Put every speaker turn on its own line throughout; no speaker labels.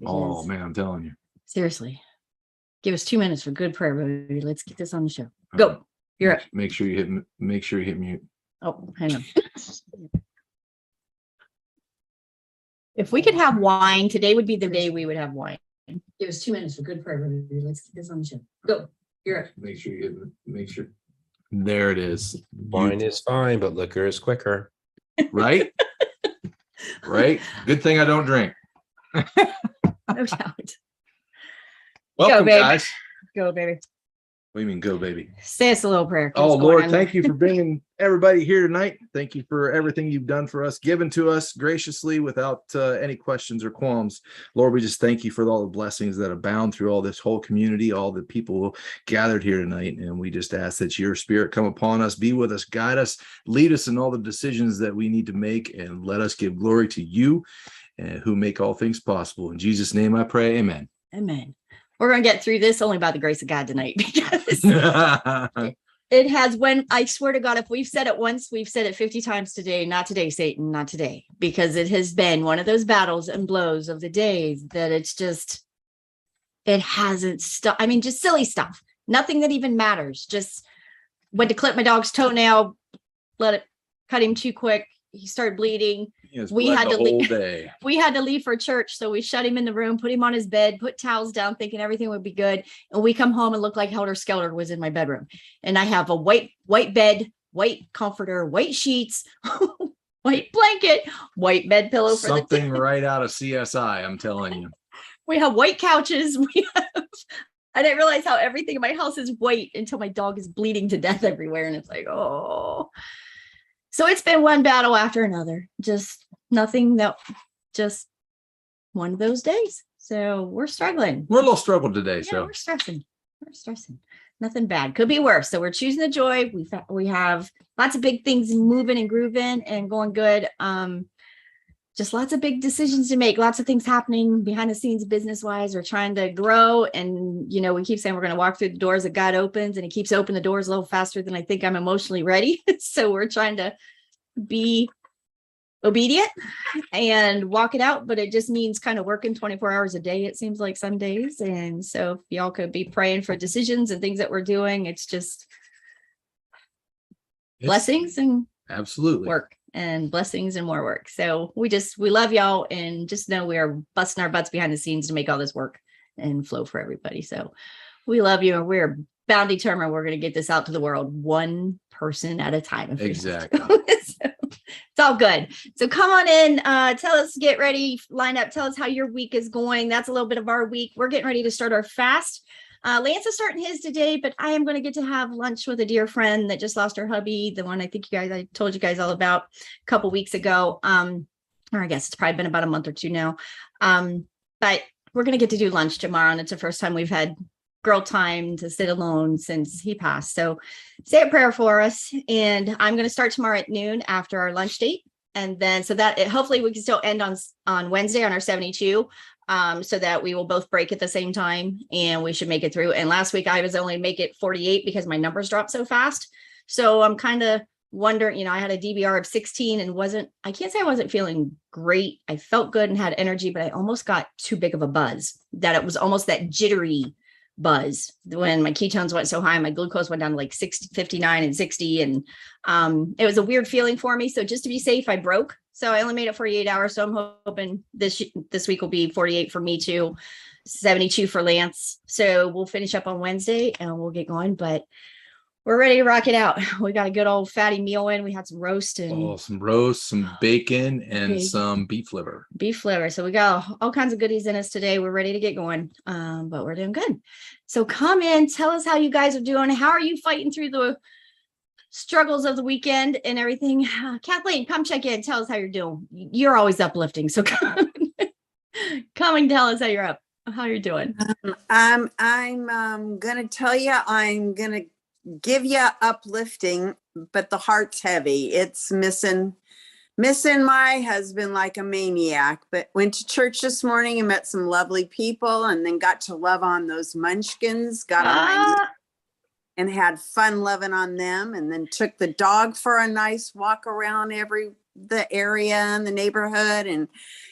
Oh man, I'm telling you.
Seriously. Give us 2 minutes for good prayer, baby. Let's get this on the show. Go. You're up.
Make sure you hit mute.
Oh, hang on. If we could have wine, today would be the day we would have wine. Give us 2 minutes for good prayer, baby. Let's get this on the show. Go. You're up.
Make sure. There it is.
Wine is fine, but liquor is quicker.
Right? Right? Good thing I don't drink.
No doubt.
Welcome,
go, babe.
guys.
Go, baby.
What do you mean, go, baby?
Say us a little prayer.
Oh, Lord, thank you for bringing everybody here tonight. Thank you for everything you've done for us, given to us graciously without any questions or qualms. Lord, we just thank you for all the blessings that abound through all this whole community, all the people gathered here tonight. And we just ask that your spirit come upon us, be with us, guide us, lead us in all the decisions that we need to make, and let us give glory to you who make all things possible. In Jesus' name I pray, amen.
Amen. We're going to get through this only by the grace of God tonight, because it has, when I swear to God, if we've said it once, we've said it 50 times today. Not today, Satan, not today, because it has been one of those battles and blows of the days that it's just, it hasn't stopped. I mean, just silly stuff, nothing that even matters. Just went to clip my dog's toenail, cut him too quick. He started bleeding. We had to leave. We had to leave for church, so we shut him in the room, put him on his bed, put towels down, thinking everything would be good. And we come home and look like Helter Skelter was in my bedroom. And I have a white bed, white comforter, white sheets, white blanket, white bed pillow. For
something right out of CSI. I'm telling you.
We have white couches. I didn't realize how everything in my house is white until my dog is bleeding to death everywhere, and it's like, oh. So it's been one battle after another, just just one of those days. So we're struggling.
We're a little struggled today.
Yeah, we're stressing. Nothing bad. Could be worse. So we're choosing the joy. We have lots of big things moving and grooving and going good. Just lots of big decisions to make, lots of things happening behind the scenes business wise. We're trying to grow. And, we keep saying we're going to walk through the doors that God opens, and he keeps opening the doors a little faster than I think I'm emotionally ready. So we're trying to be obedient and walk it out, but it just means kind of working 24 hours a day, it seems like some days. And so if y'all could be praying for decisions and things that we're doing, it's just blessings and
absolutely
work. And blessings and more work. So we love y'all, and just know we are busting our butts behind the scenes to make all this work and flow for everybody. So we love you, and we're bound determined we're going to get this out to the world one person at a time.
Exactly.
So it's all good. So come on in, tell us, get ready, line up, tell us how your week is going. That's a little bit of our week. We're getting ready to start our fast. Lance is starting his today, but I am going to get to have lunch with a dear friend that just lost her hubby, the one I told you guys all about a couple weeks ago. Or I guess it's probably been about a month or two now. But we're going to get to do lunch tomorrow, and it's the first time we've had girl time to sit alone since he passed. So say a prayer for us, and I'm going to start tomorrow at noon after our lunch date. And then hopefully we can still end on Wednesday on our 72. So that we will both break at the same time, and we should make it through. And last week I was only make it 48 because my numbers dropped so fast. So I'm kind of wondering, I had a DBR of 16 and I can't say I wasn't feeling great. I felt good and had energy, but I almost got too big of a buzz, that it was almost that jittery buzz when my ketones went so high. My glucose went down to like 59 and 60. And it was a weird feeling for me. So just to be safe, I broke. So I only made it 48 hours. So I'm hoping this week will be 48 for me too, 72 for Lance. So we'll finish up on Wednesday and we'll get going, but we're ready to rock it out. We got a good old fatty meal in. We had some roast and
some bacon and some beef liver.
So we got all kinds of goodies in us today. We're ready to get going, but we're doing good. So come in, tell us how you guys are doing. How are you fighting through the struggles of the weekend and everything? Kathleen, come check in. Tell us how you're doing. You're always uplifting. So come and tell us how you're doing.
I'm going to tell you, I'm going to give you uplifting, but the heart's heavy. It's missing my husband like a maniac, but went to church this morning and met some lovely people, and then got to love on those munchkins, got on my knee and had fun loving on them, and then took the dog for a nice walk around the area and the neighborhood, and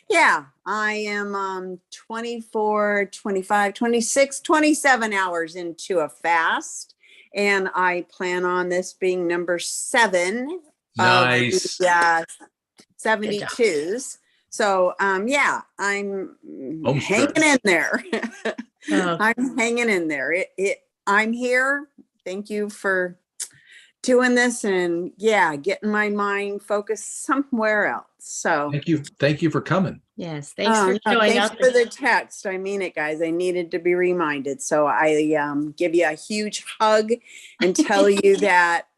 Yeah, I am 24, 25, 26, 27 hours into a fast. And I plan on this being number 7
Nice.
of the
Good job.
72s. So yeah, I'm
Home
hanging
stretch.
in there.
Oh,
I'm hanging in there. I'm here. Thank you for doing this and getting my mind focused somewhere else. So
Thank you for coming.
yes. Thanks for
no,
showing
thanks
up.
for the text. I mean it, guys. I needed to be reminded. So I give you a huge hug and tell you that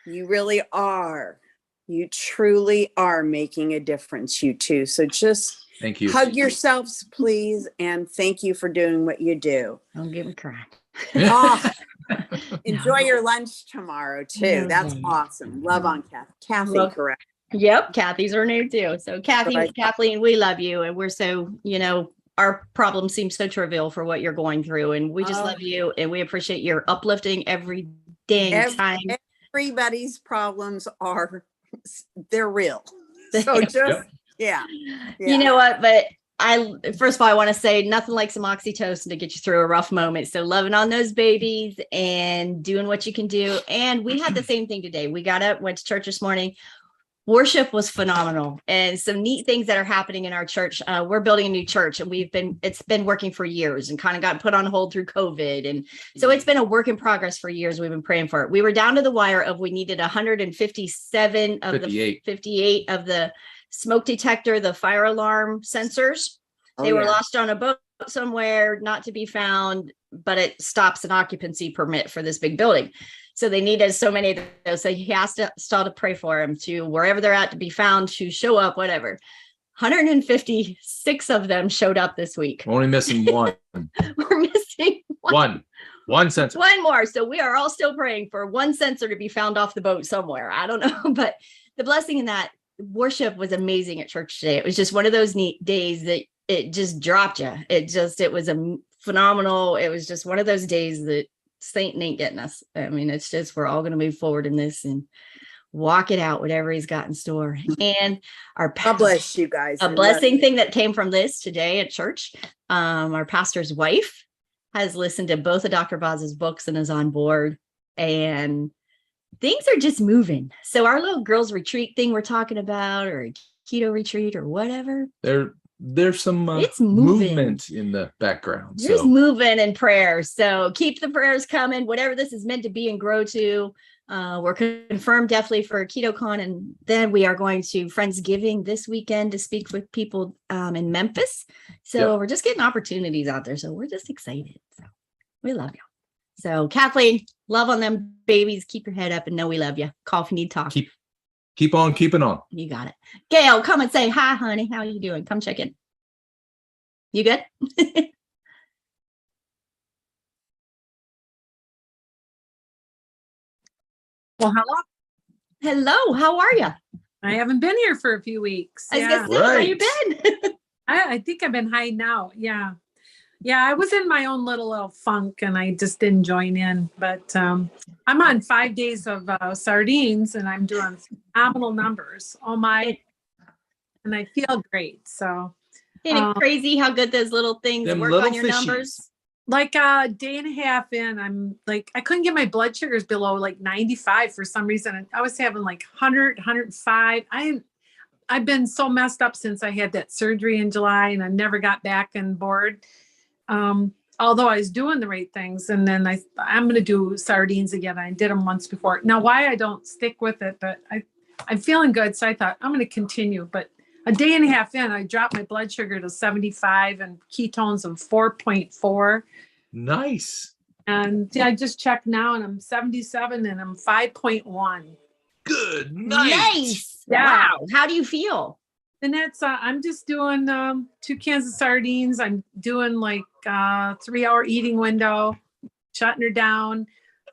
you really are. You truly are making a difference, you two. So just
Thank you.
hug yourselves, please. And thank you for doing what you do.
Don't get me crying.
Oh, enjoy your lunch tomorrow, too.
No,
That's
no.
awesome. Love on Kathy,
Love-
correct?
Yep. Kathy's her name too. So
Right.
Kathleen, we love you. And we're so, our problem seems so trivial for what you're going through. And we just
Oh.
love you. And we appreciate your uplifting every dang time.
Everybody's problems they're real. So just,
Yep.
You know what? But first of all, I want to say nothing like some oxytocin to get you through a rough moment. So loving on those babies and doing what you can do. And we had the same thing today. We got up, went to church this morning. Worship was phenomenal, and some neat things that are happening in our church. We're building a new church, and it's been working for years and kind of got put on hold through COVID. And so it's been a work in progress for years. We've been praying for it. We were down to the wire of, we needed 157 of
58.
the 58 of the smoke detector, the fire alarm sensors. They were lost on a boat somewhere, not to be found, but it stops an occupancy permit for this big building. So they needed so many of those. So he has to start to pray for them to wherever they're at to be found, to show up, whatever. 156 of them showed up this week.
Only missing one.
We're missing
One sensor.
one more. So we are all still praying for one sensor to be found off the boat somewhere. I don't know, but the blessing in that worship was amazing at church today. It was just one of those neat days that it just dropped you. It was a phenomenal. It was just one of those days that Satan ain't getting us. I mean, it's just, we're all going to move forward in this and walk it out, whatever he's got in store. And
God bless you guys.
A blessing thing that came from this today at church. Our pastor's wife has listened to both of Dr. Boz's books and is on board, and things are just moving. So our little girls retreat thing we're talking about, or a keto retreat or whatever,
There's some
it's moving.
movement in the background.
There's
So
moving and prayer. So keep the prayers coming, whatever this is meant to be and grow to. We're confirmed definitely for KetoCon. And then we are going to Friendsgiving this weekend to speak with people in Memphis. So we're just getting opportunities out there. So we're just excited. So we love you. So Kathleen, love on them babies. Keep your head up and know we love you. Call if you need to talk.
keep on keeping on.
You got it. Gail, come and say hi, honey. How are you doing? Come check in. You good?
Well, hello.
Hello. How are you?
I haven't been here for a few weeks.
I was gonna say, where you been?
I think I've been hiding out. Yeah. I was in my own little funk and I just didn't join in. But I'm on 5 days of sardines and I'm doing phenomenal numbers. And I feel great. So
Isn't it crazy how good those little things
Them
work
little
on your
fishies.
numbers?
like a day and a half in, I'm like, I couldn't get my blood sugars below like 95 for some reason. I was having like 100, 105. I've been so messed up since I had that surgery in July and I never got back on board. Although I was doing the right things. And then I'm going to do sardines again. I did them once before. Now, why I don't stick with it, but I'm feeling good. So I thought I'm going to continue. But a day and a half in, I dropped my blood sugar to 75 and ketones of 4.4.
Nice.
And I just checked now and I'm 77 and I'm 5.1.
Good.
Nice.
Yeah.
Wow. How do you feel?
And that's, I'm just doing 2 cans of sardines. I'm doing like 3-hour eating window, shutting her down.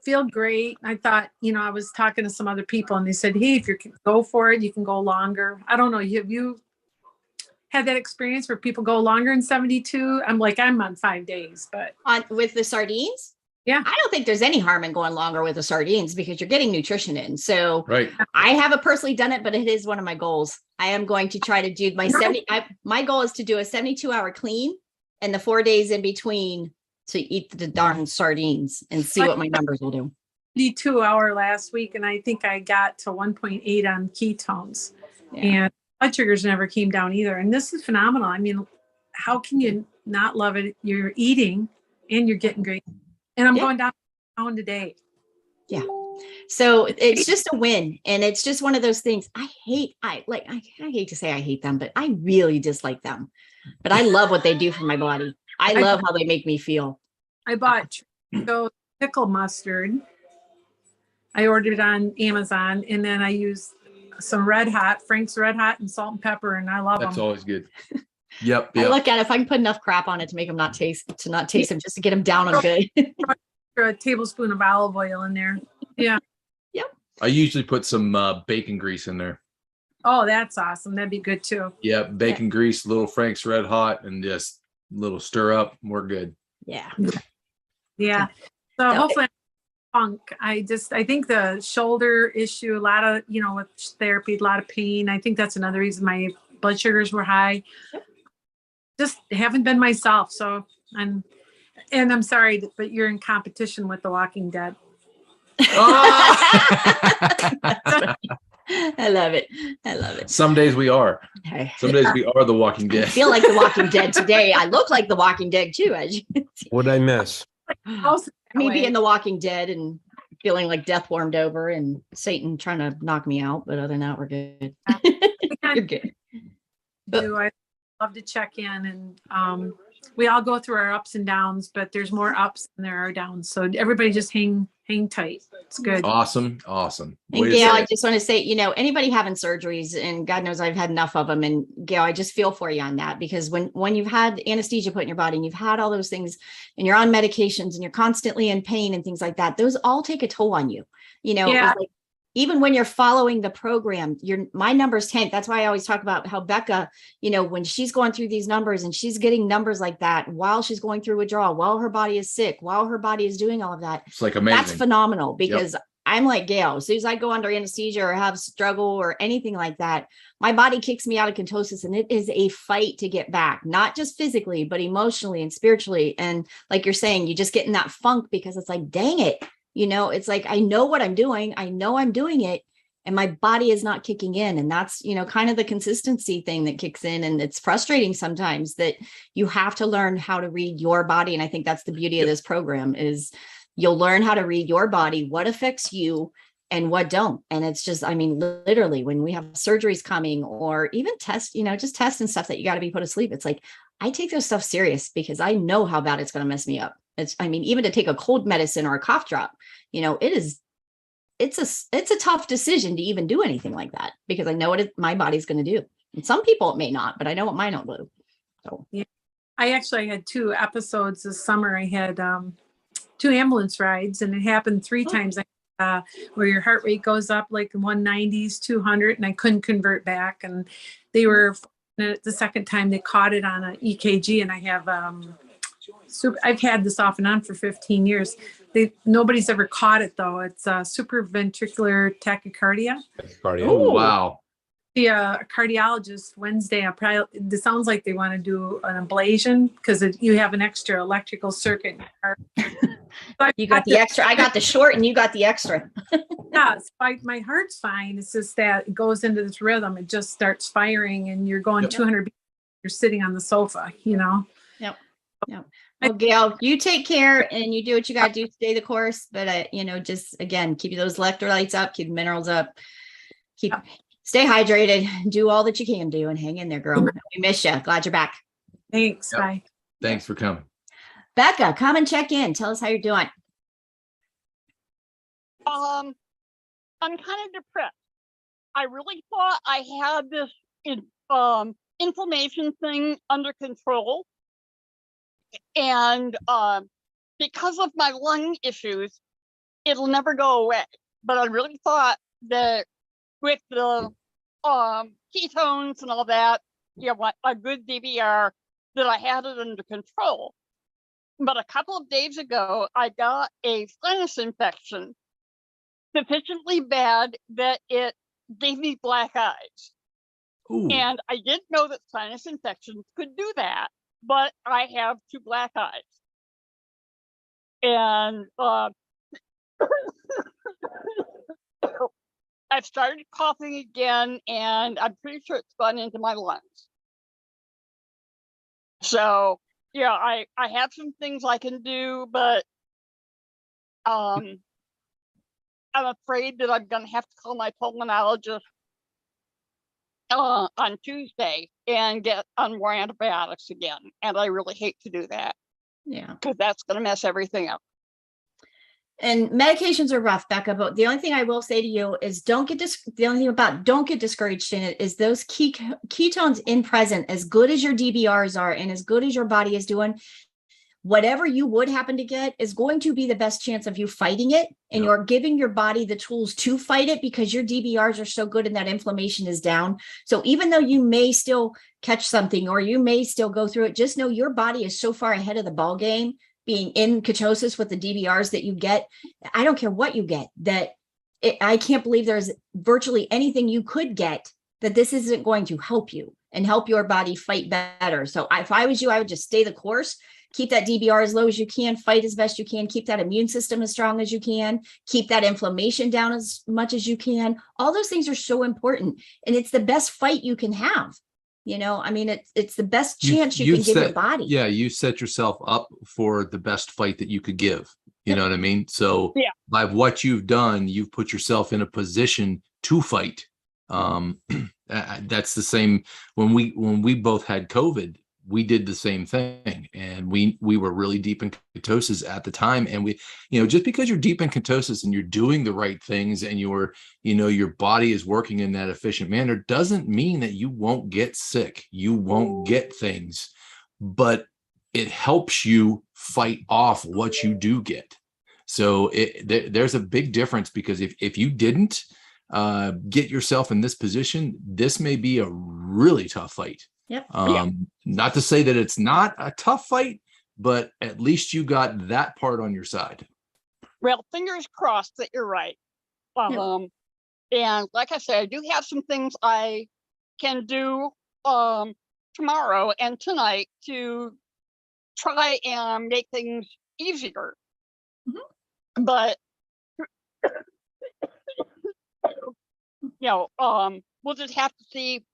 Feel great. I thought, I was talking to some other people and they said, hey, if you can go for it, you can go longer. I don't know. Have you had that experience where people go longer in 72? I'm on 5 days, but.
With the sardines?
Yeah.
I don't think there's any harm in going longer with the sardines because you're getting nutrition in. So
Right.
I haven't personally done it, but it is one of my goals. I am going to try to do my goal is to do a 72-hour clean and the 4 days in between to eat the darn sardines and see what my numbers will do.
2-hour last week, and I think I got to 1.8 on ketones, and blood sugars never came down either. And this is phenomenal. I mean, how can you not love it? You're eating and you're getting great. And I'm going down a pound a day.
Yeah. So it's just a win. And it's just one of those things I hate to say I hate them, but I really dislike them. But I love what they do for my body. I love how they make me feel.
I bought pickle mustard. I ordered it on Amazon, and then I used some Frank's Red Hot, and salt and pepper, and I love them.
That's always good. Yep.
I look at it, if I can put enough crap on it to make them not taste them, just to get them down on good.
A tablespoon of olive oil in there. Yeah.
Yep.
I usually put some bacon grease in there.
Oh, that's awesome. That'd be good too.
Yep. Bacon grease, little Frank's Red Hot, and just a little stir up. We're good.
Yeah.
Yeah. So hopefully funk. I think the shoulder issue, a lot of, with therapy, a lot of pain. I think that's another reason my blood sugars were high. Just haven't been myself. So I'm sorry, but you're in competition with The Walking Dead.
Oh!
I love it.
Some days we are. Some days we are The Walking Dead.
I feel like The Walking Dead today. I look like The Walking Dead too, as you can see.
What'd I miss?
Me being The Walking Dead and feeling like death warmed over and Satan trying to knock me out. But other than that, we're good. You're good.
I love to check in, and we all go through our ups and downs, but there's more ups than there are downs. So everybody just hang tight. It's good.
Awesome.
And Gail, I just want to say, anybody having surgeries, and God knows I've had enough of them. And Gail, I just feel for you on that, because when you've had anesthesia put in your body and you've had all those things and you're on medications and you're constantly in pain and things like that, those all take a toll on you. Like, even when you're following the program, my numbers tank. That's why I always talk about how Becca, when she's going through these numbers and she's getting numbers like that while she's going through withdrawal, while her body is sick, while her body is doing all of that.
It's like amazing.
That's phenomenal, because I'm like Gail. As soon as I go under anesthesia or have struggle or anything like that, my body kicks me out of ketosis, and it is a fight to get back, not just physically, but emotionally and spiritually. And like you're saying, you just get in that funk because it's like, dang it. It's like, I know what I'm doing. I know I'm doing it, and my body is not kicking in. And that's, kind of the consistency thing that kicks in. And it's frustrating sometimes that you have to learn how to read your body. And I think that's the beauty of this program is you'll learn how to read your body, what affects you and what don't. And it's just, literally when we have surgeries coming or even tests, just tests and stuff that you got to be put asleep. It's like, I take those stuff serious because I know how bad it's going to mess me up. Even to take a cold medicine or a cough drop, it's a tough decision to even do anything like that, because I know what my body's going to do. And some people it may not, but I know what mine will do. So
yeah, I actually had 2 episodes this summer. I had 2 ambulance rides, and it happened 3 times. Where your heart rate goes up like 190s, 200, and I couldn't convert back. And they were the second time they caught it on an EKG, and I have I've had this off and on for 15 years. Nobody's ever caught it though. It's supraventricular tachycardia.
Oh, wow.
The cardiologist Wednesday, it sounds like they want to do an ablation because you have an extra electrical circuit in your heart. So
you got the extra. I got the short and you got the extra.
Yeah, my heart's fine. It's just that it goes into this rhythm. It just starts firing and you're going 200 beats. You're sitting on the sofa,
Yep. Well, Gail, you take care and you do what you got to do to stay the course. But, just again, keep those electrolytes up, keep the minerals up, stay hydrated, do all that you can do, and hang in there, girl. We miss you. Glad you're back.
Thanks. Yep. Bye.
Thanks for coming.
Becca, come and check in. Tell us how you're doing.
I'm kind of depressed. I really thought I had this inflammation thing under control. And because of my lung issues, it'll never go away. But I really thought that with the ketones and all that, a good DVR, that I had it under control. But a couple of days ago, I got a sinus infection sufficiently bad that it gave me black eyes.
Ooh.
And I didn't know that sinus infections could do that, but I have 2 black eyes. And I've started coughing again, and I'm pretty sure it's gone into my lungs. So, yeah, I have some things I can do, but I'm afraid that I'm going to have to call my pulmonologist on Tuesday and get on more antibiotics again. And I really hate to do that.
Yeah.
Because that's going to mess everything up.
And medications are rough, Becca, but the only thing I will say to you is don't get discouraged in it is those ketones in present, as good as your DBRs are and as good as your body is doing, whatever you would happen to get is going to be the best chance of you fighting it. And you're giving your body the tools to fight it because your DBRs are so good and that inflammation is down. So even though you may still catch something or you may still go through it, just know your body is so far ahead of the ball game being in ketosis with the DBRs that you get. I don't care what you get, I can't believe there's virtually anything you could get that this isn't going to help you and help your body fight better. So if I was you, I would just stay the course. Keep that DBR as low as you can, fight as best you can, keep that immune system as strong as you can, keep that inflammation down as much as you can. All those things are so important. And it's the best fight you can have. You know, I mean, it's the best chance you can give your body.
Yeah, you set yourself up for the best fight that you could give. You know what I mean? So by what you've done, you've put yourself in a position to fight. That's the same when we both had COVID. We did the same thing, and we were really deep in ketosis at the time. And we, just because you're deep in ketosis and you're doing the right things and your body is working in that efficient manner doesn't mean that you won't get sick. You won't get things, but it helps you fight off what you do get. So there's a big difference, because if you didn't get yourself in this position, this may be a really tough fight.
Yep.
Not to say that it's not a tough fight, but at least you got that part on your side.
Well, fingers crossed that you're right. And like I said, I do have some things I can do tomorrow and tonight to try and make things easier. Mm-hmm. But we'll just have to see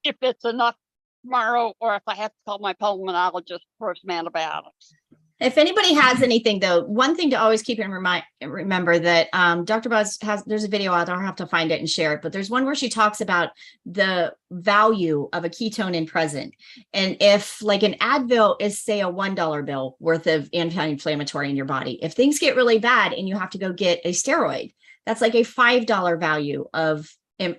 if it's enough tomorrow, or if I have to call my pulmonologist for some antibiotics.
If anybody has anything, though, one thing to always keep in remember that drboz there's a video out there. I'll have to find it and share it, but there's one where she talks about the value of a ketone in present. And if like an Advil is, say, a $1 bill worth of anti-inflammatory in your body, if things get really bad and you have to go get a steroid, that's like a $5 value of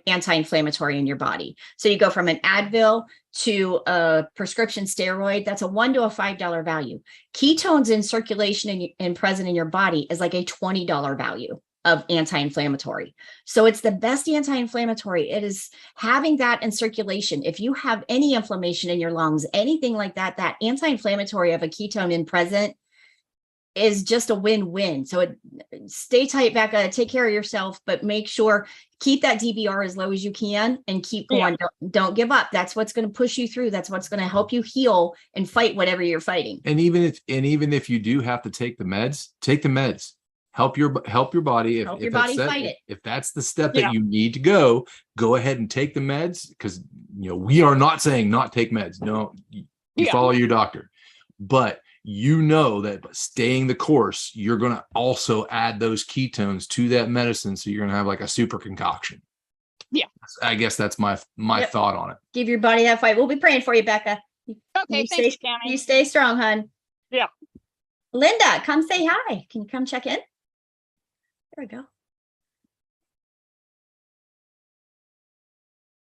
anti-inflammatory in your body. So you go from an Advil to a prescription steroid, that's a $1 to a $5 value. Ketones in circulation and present in your body is like a $20 value of anti-inflammatory. So it's the best anti-inflammatory. It is having that in circulation. If you have any inflammation in your lungs, anything like that, that anti-inflammatory of a ketone in present is just a win-win. So stay tight, Becca, take care of yourself, but make sure, keep that DBR as low as you can and keep going. Don't give up. That's what's going to push you through. That's what's going to help you heal and fight whatever you're fighting. And even
if you do have to take the meds, take the meds. Help your body.
Help your body fight it.
If that's the step that you need to go ahead and take the meds, because we are not saying not take meds. No, you follow your doctor, but that staying the course, you're going to also add those ketones to that medicine. So you're going to have like a super concoction.
Yeah.
I guess that's my thought on it.
Give your body that fight. We'll be praying for you, Becca.
Okay. Thanks, Tammy.
You stay strong, hon.
Yeah.
Linda, come say hi. Can you come check in? There we go.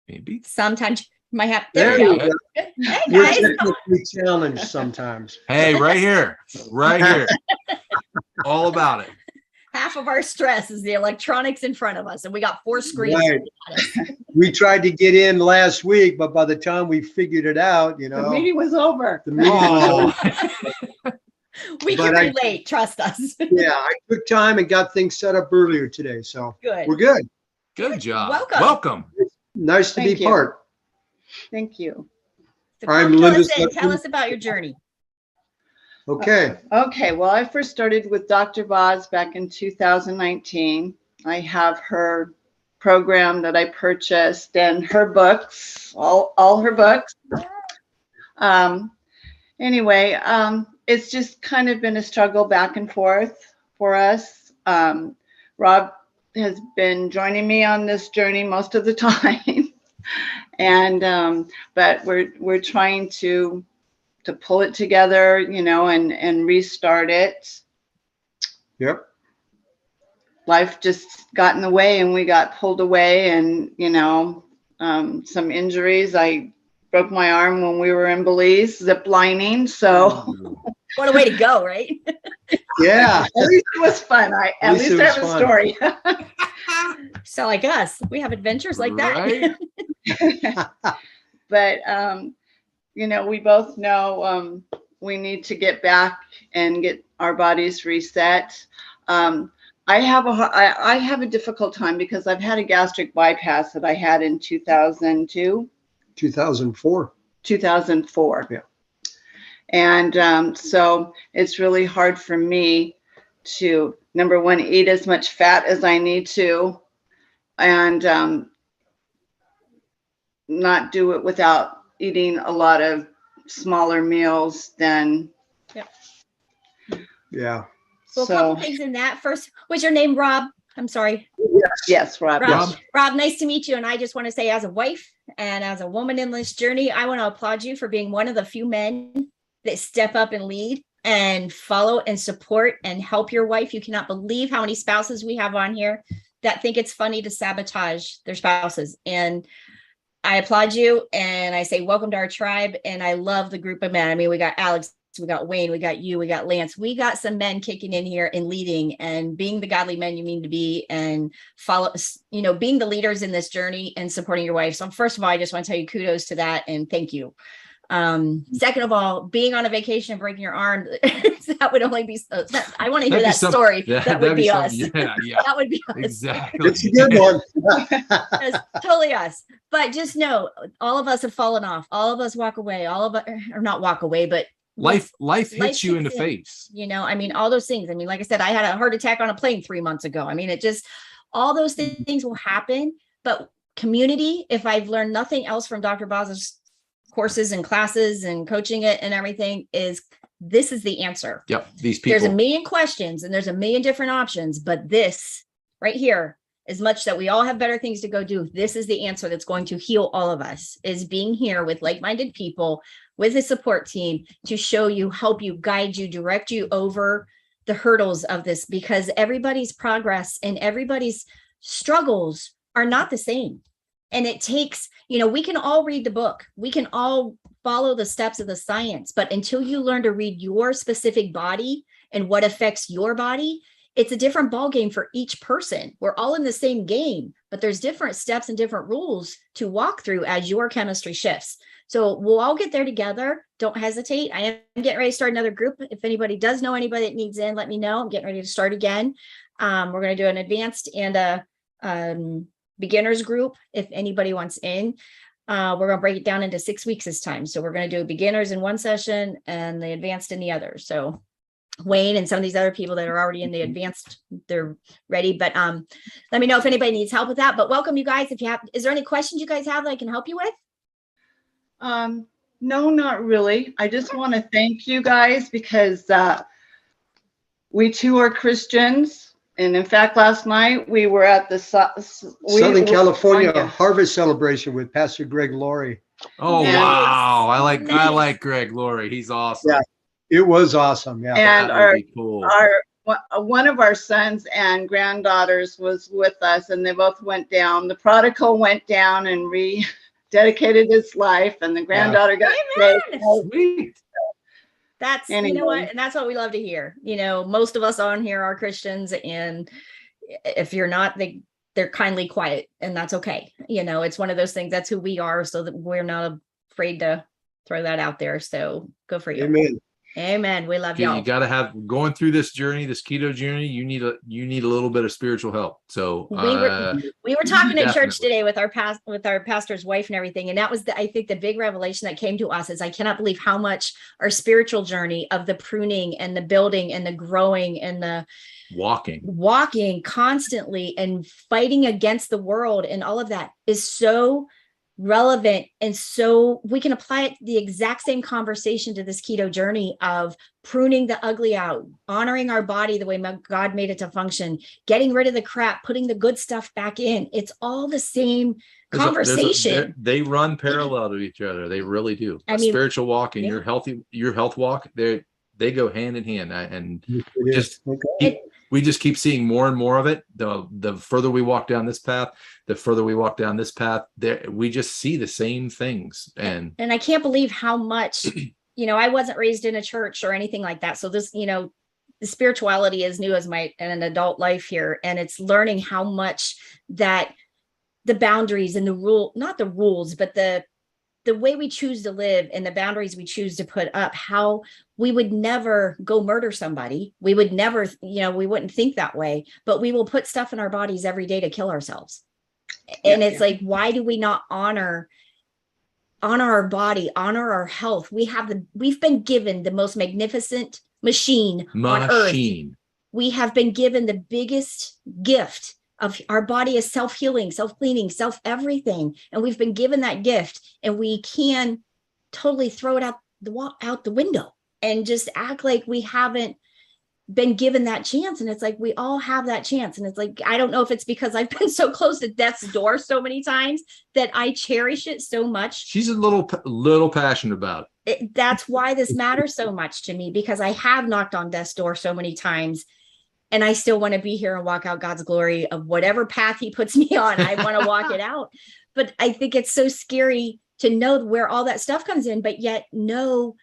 Maybe.
Sometimes might have.
There you go.
Hey,
We're
guys.
technically challenged sometimes.
Hey, right here. All about it.
Half of our stress is the electronics in front of us, and we got 4 screens.
Right. We tried to get in last week, but by the time we figured it out,
The meeting was over.
the meeting was over.
We can relate, trust us.
Yeah, I took time and got things set up earlier today, so
Good.
we're good.
Good job.
Welcome.
Welcome. Nice to
Thank
be
you.
part.
Thank you.
So
I'm
come fill
Linda's
us in. Tell
husband.
us about your journey.
Okay.
Okay, well, I first started with Dr. Boz back in 2019. I have her program that I purchased and her books, all her books. Anyway, it's just kind of been a struggle back and forth for us. Rob has been joining me on this journey most of the time. And but we're trying to pull it together, you know, and restart it.
Yep.
Life just got in the way and we got pulled away, and you know, some injuries. I broke my arm when we were in Belize zip lining, so
What a way to go, right?
Yeah.
at least it was fun. At least
it
I
was
have a
fun.
story.
So like us, we have adventures like that.
Right?
But you know, we both know we need to get back and get our bodies reset. I have a difficult time because I've had a gastric bypass that I had in 2002,
2004.
2004.
Yeah.
And so it's really hard for me to, number one, eat as much fat as I need to, and not do it without eating a lot of smaller meals than.
Yeah.
Well, a couple things in that. First, what's your name, Rob? I'm sorry.
Yes, Rob.
Rob. Rob, nice to meet you. And I just want to say, as a wife and as a woman in this journey, I want to applaud you for being one of the few men that step up and lead and follow and support and help your wife. You cannot believe how many spouses we have on here that think it's funny to sabotage their spouses. And I applaud you. And I say, welcome to our tribe. And I love the group of men. I mean, we got Alex, we got Wayne, we got you, we got Lance, we got some men kicking in here and leading and being the godly men you mean to be, and follow, you know, being the leaders in this journey and supporting your wife. So first of all, I just want to tell you kudos to that and thank you. Second of all, being on a vacation and breaking your arm, that would only be, I want to hear that story. That would be us.
Yeah.
That would be us.
Exactly.
It's a good one.
It's totally us. But just know, all of us have fallen off. All of us walk away. All of us, or not walk away, but
Life hits you in the
kicks
face.
You know, I mean, all those things. I mean, like I said, I had a heart attack on a plane 3 months ago. I mean, it just, all those things will happen. But community, if I've learned nothing else from Dr. Boz's courses and classes and coaching it and everything, is this is the answer.
Yep. These people.
There's a million questions and there's a million different options, but this right here, as much that we all have better things to go do, this is the answer that's going to heal all of us, is being here with like-minded people, with a support team to show you, help you, guide you, direct you over the hurdles of this, because everybody's progress and everybody's struggles are not the same. And it takes, you know, we can all read the book. We can all follow the steps of the science, but until you learn to read your specific body and what affects your body, it's a different ball game for each person. We're all in the same game, but there's different steps and different rules to walk through as your chemistry shifts. So we'll all get there together. Don't hesitate. I am getting ready to start another group. If anybody does know anybody that needs in, let me know. I'm getting ready to start again. We're going to do an advanced and a beginners group. If anybody wants in, we're going to break it down into 6 weeks this time. So we're going to do beginners in one session and the advanced in the other. So Wayne and some of these other people that are already in the advanced, they're ready. But let me know if anybody needs help with that. But welcome, you guys. If you have, is there any questions you guys have that I can help you with?
No, not really. I just want to thank you guys because we too are Christians. And in fact, last night we were at the
Southern California Harvest Celebration with Pastor Greg Laurie.
Oh,
Nice.
wow. I like Greg Laurie. He's awesome.
Yeah. It was awesome. Yeah.
And
That would be cool.
one of our sons and granddaughters was with us, and they both went down. The prodigal went down and rededicated his life, and the granddaughter got saved.
Sweet.
That's,
Anyway.
you know what, and that's what we love to hear. You know, most of us on here are Christians, and if you're not, they're kindly quiet, and that's okay. You know, it's one of those things. That's who we are, so that we're not afraid to throw that out there. So go for you.
Amen.
Amen. We love
You
y'all.
got to have going through this journey, this keto journey. You need a little bit of spiritual help. So
We were talking at church
definitely.
today with our pastor's wife and everything, and that was I think the big revelation that came to us is I cannot believe how much our spiritual journey of the pruning and the building and the growing and the walking constantly and fighting against the world and all of that is so relevant, and so we can apply it the exact same conversation to this keto journey of pruning the ugly out, honoring our body the way God made it to function, getting rid of the crap, putting the good stuff back in. It's all the same conversation.
They run parallel to each other. They really do. Spiritual walk and your health walk, they go hand in hand. And we just keep seeing more and more of it. The further we walk down this path, we just see the same things. And
I can't believe how much, I wasn't raised in a church or anything like that. So this, the spirituality is new as an adult life here. And it's learning how much that the boundaries and not the rules, but the way we choose to live and the boundaries we choose to put up, how we would never go murder somebody. We would never, we wouldn't think that way, but we will put stuff in our bodies every day to kill ourselves. And it's like, why do we not honor our body, honor our health? We've been given the most magnificent machine on earth. We have been given the biggest gift of our body is self-healing, self-cleaning, self-everything. And we've been given that gift, and we can totally throw it out the window and just act like we haven't been given that chance. And it's like, we all have that chance. And it's like, I don't know if it's because I've been so close to death's door so many times that I cherish it so much.
She's a little passionate about
it. That's why this matters so much to me, because I have knocked on death's door so many times. And I still want to be here and walk out God's glory of whatever path he puts me on. I want to walk it out. But I think it's so scary to know where all that stuff comes in, but yet no,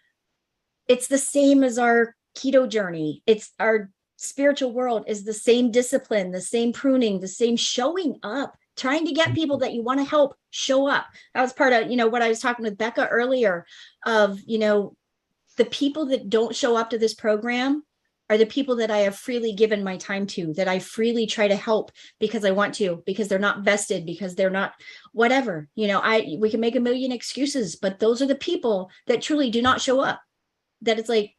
it's the same as our keto journey. It's our spiritual world is the same discipline, the same pruning, the same showing up, trying to get people that you want to help show up. That was part of, what I was talking with Becca earlier of, the people that don't show up to this program are the people that I have freely given my time to, that I freely try to help because I want to, because they're not vested, because they're not whatever, we can make a million excuses, but those are the people that truly do not show up. That it's like,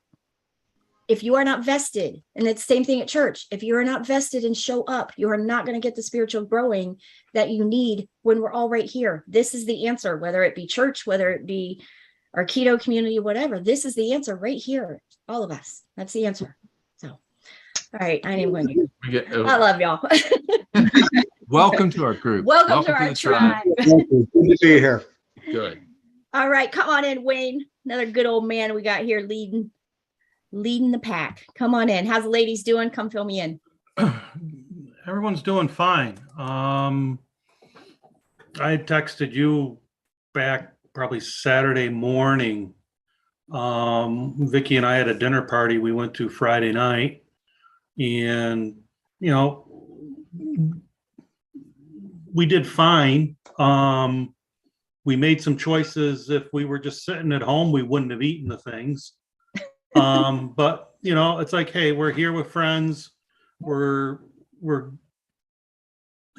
if you are not vested, and it's the same thing at church, if you are not vested and show up, you are not going to get the spiritual growing that you need when we're all right here. This is the answer, whether it be church, whether it be our keto community, whatever, this is the answer right here. All of us. That's the answer. All right, I didn't win. I love y'all.
Welcome to our group.
Welcome to our tribe.
Good to be here.
Good.
All right, come on in, Wayne. Another good old man we got here leading the pack. Come on in. How's the ladies doing? Come fill me in.
Everyone's doing fine. I texted you back probably Saturday morning. Vicky and I had a dinner party we went to Friday night. And, we did fine. We made some choices. If we were just sitting at home, we wouldn't have eaten the things. But, it's like, hey, we're here with friends. We're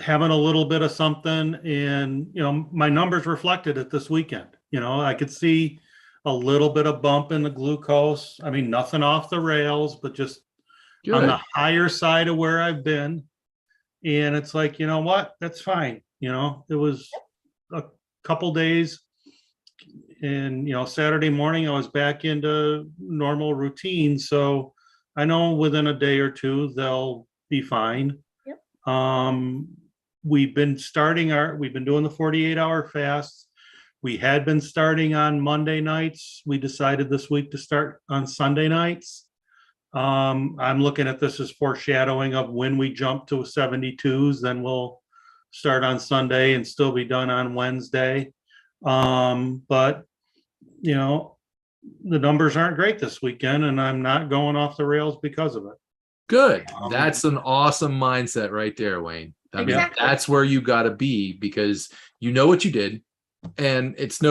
having a little bit of something. And, my numbers reflected it this weekend. I could see a little bit of bump in the glucose. I mean, nothing off the rails, but just good. On the higher side of where I've been. And it's like, you know what, that's fine. It was a couple days and, Saturday morning I was back into normal routine. So I know within a day or two, they'll be fine. Yep. We've been doing the 48-hour fasts. We had been starting on Monday nights. We decided this week to start on Sunday nights. I'm looking at this as foreshadowing of when we jump to 72s, then we'll start on Sunday and still be done on Wednesday. But, the numbers aren't great this weekend, and I'm not going off the rails because of it.
Good. That's an awesome mindset right there, Wayne. I mean, that's where you got to be, because you know what you did, and it's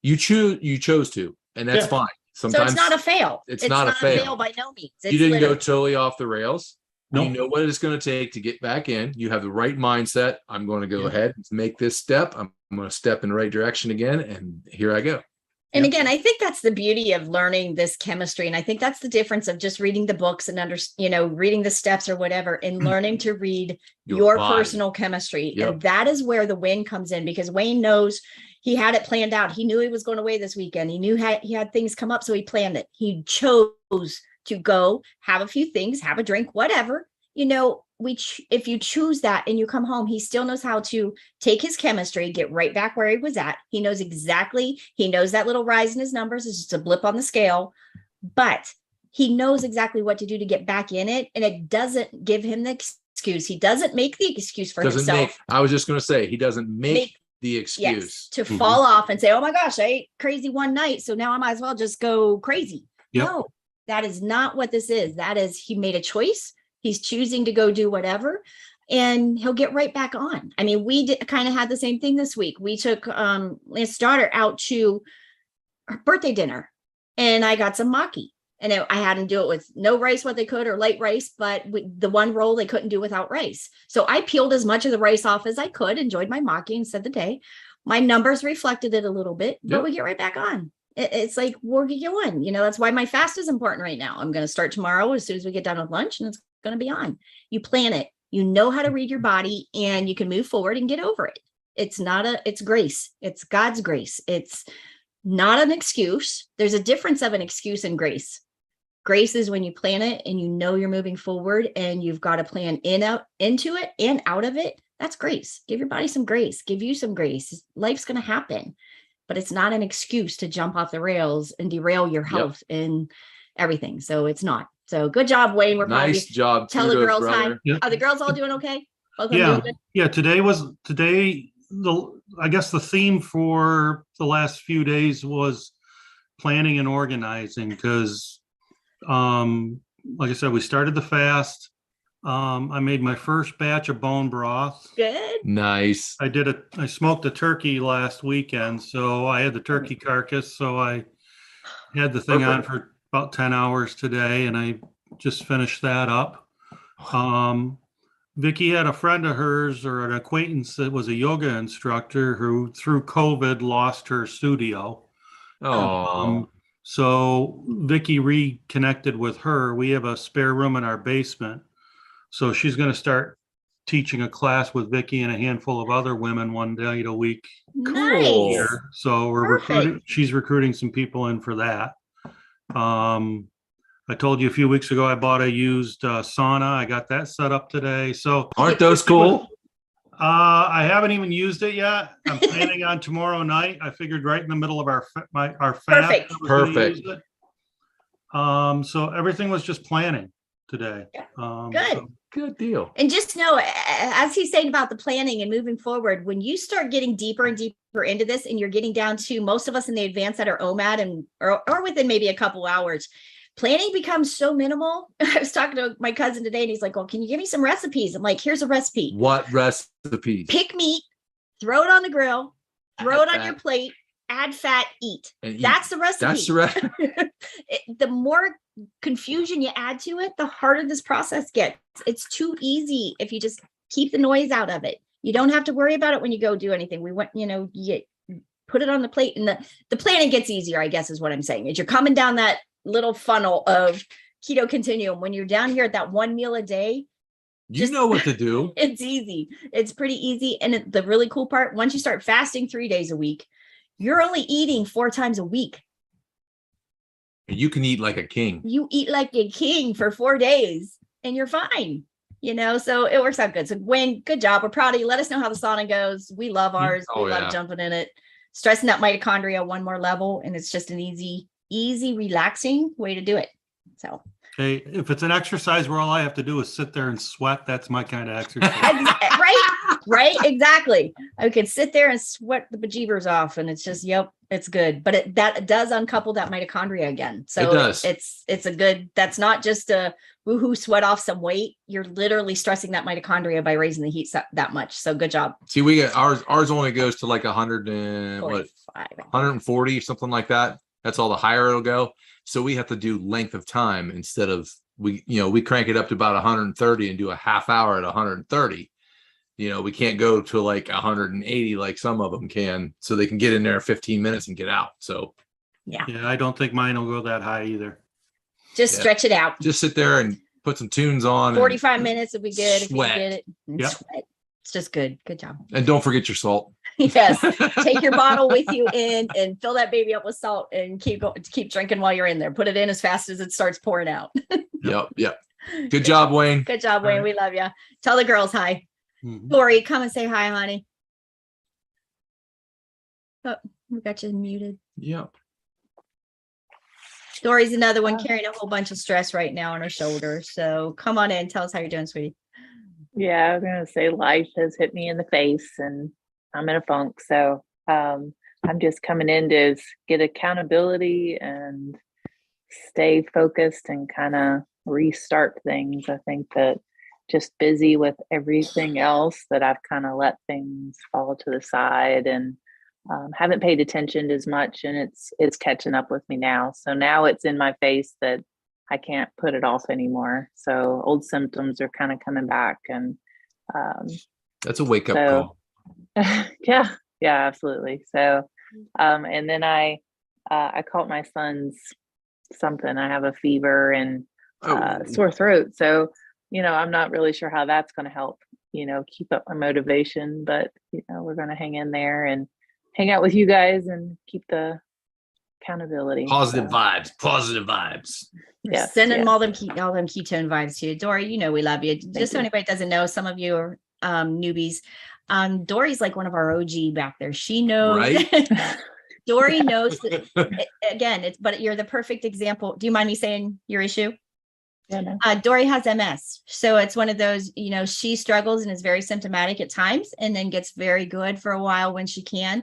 you chose to, and that's fine.
So
sometimes
it's not a fail.
it's not a fail.
by no means.
you
It's
didn't go
literally-
totally off the rails. You
Nope.
know what it's going to take to get back in. You have the right mindset. I'm going to go
Yeah.
ahead and make this step. I'm going to step in the right direction again. And here I go.
And
Yep.
again, I think that's the beauty of learning this chemistry. And I think that's the difference of just reading the books and reading the steps or whatever, and learning to read your
body.
personal chemistry.
Yep.
And that is where the Wayne comes in, because Wayne knows he had it planned out. He knew he was going away this weekend. He knew he had things come up. So he planned it. He chose to go have a few things, have a drink, whatever. If you choose that and you come home, he still knows how to take his chemistry, get right back where he was at. He knows that little rise in his numbers is just a blip on the scale, but he knows exactly what to do to get back in it. And it doesn't give him the excuse. He doesn't make the excuse for himself.
I was just going to say, he doesn't make the excuse.
To fall off and say, oh my gosh, I ate crazy one night, so now I might as well just go crazy.
Yep.
No, that is not what this is. That is, he made a choice. He's choosing to go do whatever, and he'll get right back on. I mean, we kind of had the same thing this week. We took Lance's daughter out to her birthday dinner, and I got some maki. And I had them do it with no rice, what they could, or light rice, but the one roll they couldn't do without rice. So I peeled as much of the rice off as I could, enjoyed my maki, and said the day. My numbers reflected it a little bit, but we get right back on. It's like we're going. That's why my fast is important right now. I'm going to start tomorrow as soon as we get done with lunch, and it's going to be on. You plan it. You know how to read your body, and you can move forward and get over it. It's grace. It's God's grace. It's not an excuse. There's a difference of an excuse and grace. Grace is when you plan it and you know you're moving forward, and you've got to plan into it and out of it. That's grace. Give your body some grace. Give you some grace. Life's going to happen, but it's not an excuse to jump off the rails and derail your health and everything. So it's not. So good job, Wayne. We're proud of you.
Nice job.
Tell the
Kudos,
girls hi.
brother.
Yeah.
Are the girls all doing okay? Both of them
Yeah.
doing good?
Yeah, I guess the theme for the last few days was planning and organizing, because like I said, we started the fast. I made my first batch of bone broth.
Good.
Nice.
I smoked a turkey last weekend, so I had the turkey carcass, so I had the thing on for about 10 hours today, and I just finished that up. Vicky had a friend of hers, or an acquaintance that was a yoga instructor, who through COVID lost her studio.
Oh,
So Vicky reconnected with her. We have a spare room in our basement, so she's going to start teaching a class with Vicky and a handful of other women one day a week
Nice.
here. So
Perfect.
she's recruiting some people in for that. I told you a few weeks ago I bought a used sauna. I got that set up today. So
aren't those cool?
I haven't even used it yet. I'm planning on tomorrow night. I figured right in the middle of our fast.
Perfect.
I was gonna
Perfect.
use it. So everything was just planning today.
Good.
So-
Good deal.
And just know, as he's saying about the planning and moving forward, when you start getting deeper and deeper into this, and you're getting down to most of us in the advanced that are OMAD or within maybe a couple hours, planning becomes so minimal. I was talking to my cousin today, and he's like, well, can you give me some recipes? I'm like, here's a recipe.
What recipes?
Pick meat, throw it on the grill, throw
Add
it on
fat.
your plate, add fat, eat.
And eat.
That's the recipe.
That's the recipe.
The more confusion you add to it, the harder this process gets. It's too easy if you just keep the noise out of it. You don't have to worry about it when you go do anything. We want, you put it on the plate, and the planning gets easier, I guess is what I'm saying. As you're coming down that little funnel of keto continuum, when you're down here at that one meal a day,
You know what to do.
it's easy. It's pretty easy. And the really cool part, once you start fasting 3 days a week, you're only eating 4 times a week.
And you can eat like a king.
You eat like a king for 4 days and you're fine. So it works out good. So Wayne, good job. We're proud of you. Let us know how the sauna goes. We love ours.
Oh,
We love
yeah.
jumping in it, stressing that mitochondria one more level. And it's just an easy, relaxing way to do it. So
Hey, if it's an exercise where all I have to do is sit there and sweat, that's my kind of exercise.
right, exactly. I could sit there and sweat the bejeebers off, and it's just, yep, it's good. But that does uncouple that mitochondria again. So
It does.
It's a good. That's not just a woohoo sweat off some weight. You're literally stressing that mitochondria by raising the heat that much. So good job.
See, we get ours only goes to like 100 and what,
45.
140, something like that. That's all the higher it'll go. So we have to do length of time instead of we crank it up to about 130 and do a half hour at 130. We can't go to like 180 like some of them can, so they can get in there 15 minutes and get out. So
Yeah.
Yeah, I don't think mine will go that high either.
Just
Yeah.
stretch it out.
just sit there and put some tunes on
45 minutes would be good if you
sweat.
did it. And
Yep.
sweat. It's just good. Good job.
and don't forget your salt.
Yes. Take your bottle with you in and fill that baby up with salt and keep drinking while you're in there. Put it in as fast as it starts pouring out.
Yep. Good job, Wayne.
Good job, Wayne.
All
We love you. Tell the girls hi.
Mhm.
Dory, come and say hi, honey. Oh, we got you muted.
Yep.
Dory's another one carrying a whole bunch of stress right now on her shoulder. So come on in. Tell us how you're doing, sweetie.
Yeah, I was gonna say life has hit me in the face and I'm in a funk. So I'm just coming in to get accountability and stay focused and kind of restart things. I think that just busy with everything else that I've kind of let things fall to the side and haven't paid attention as much, and it's catching up with me now. So now it's in my face that I can't put it off anymore. So old symptoms are kind of coming back, and
That's a wake up
So-
call.
yeah, absolutely. So and then I caught my son's something. I have a fever and
Oh.
sore throat. So I'm not really sure how that's going to help keep up my motivation, but we're going to hang in there and hang out with you guys and keep the accountability.
Positive
So,
vibes.
We're
Yes,
sending
yes.
all them ketone vibes to you. Dory, we love you. Just so
you.
anybody doesn't know, some of you are newbies. Dory's like one of our OG back there. She knows.
Right?
Dory knows that, again, but you're the perfect example. Do you mind me saying your issue?
Yeah, no.
Dory has MS. So it's one of those, she struggles and is very symptomatic at times and then gets very good for a while when she can.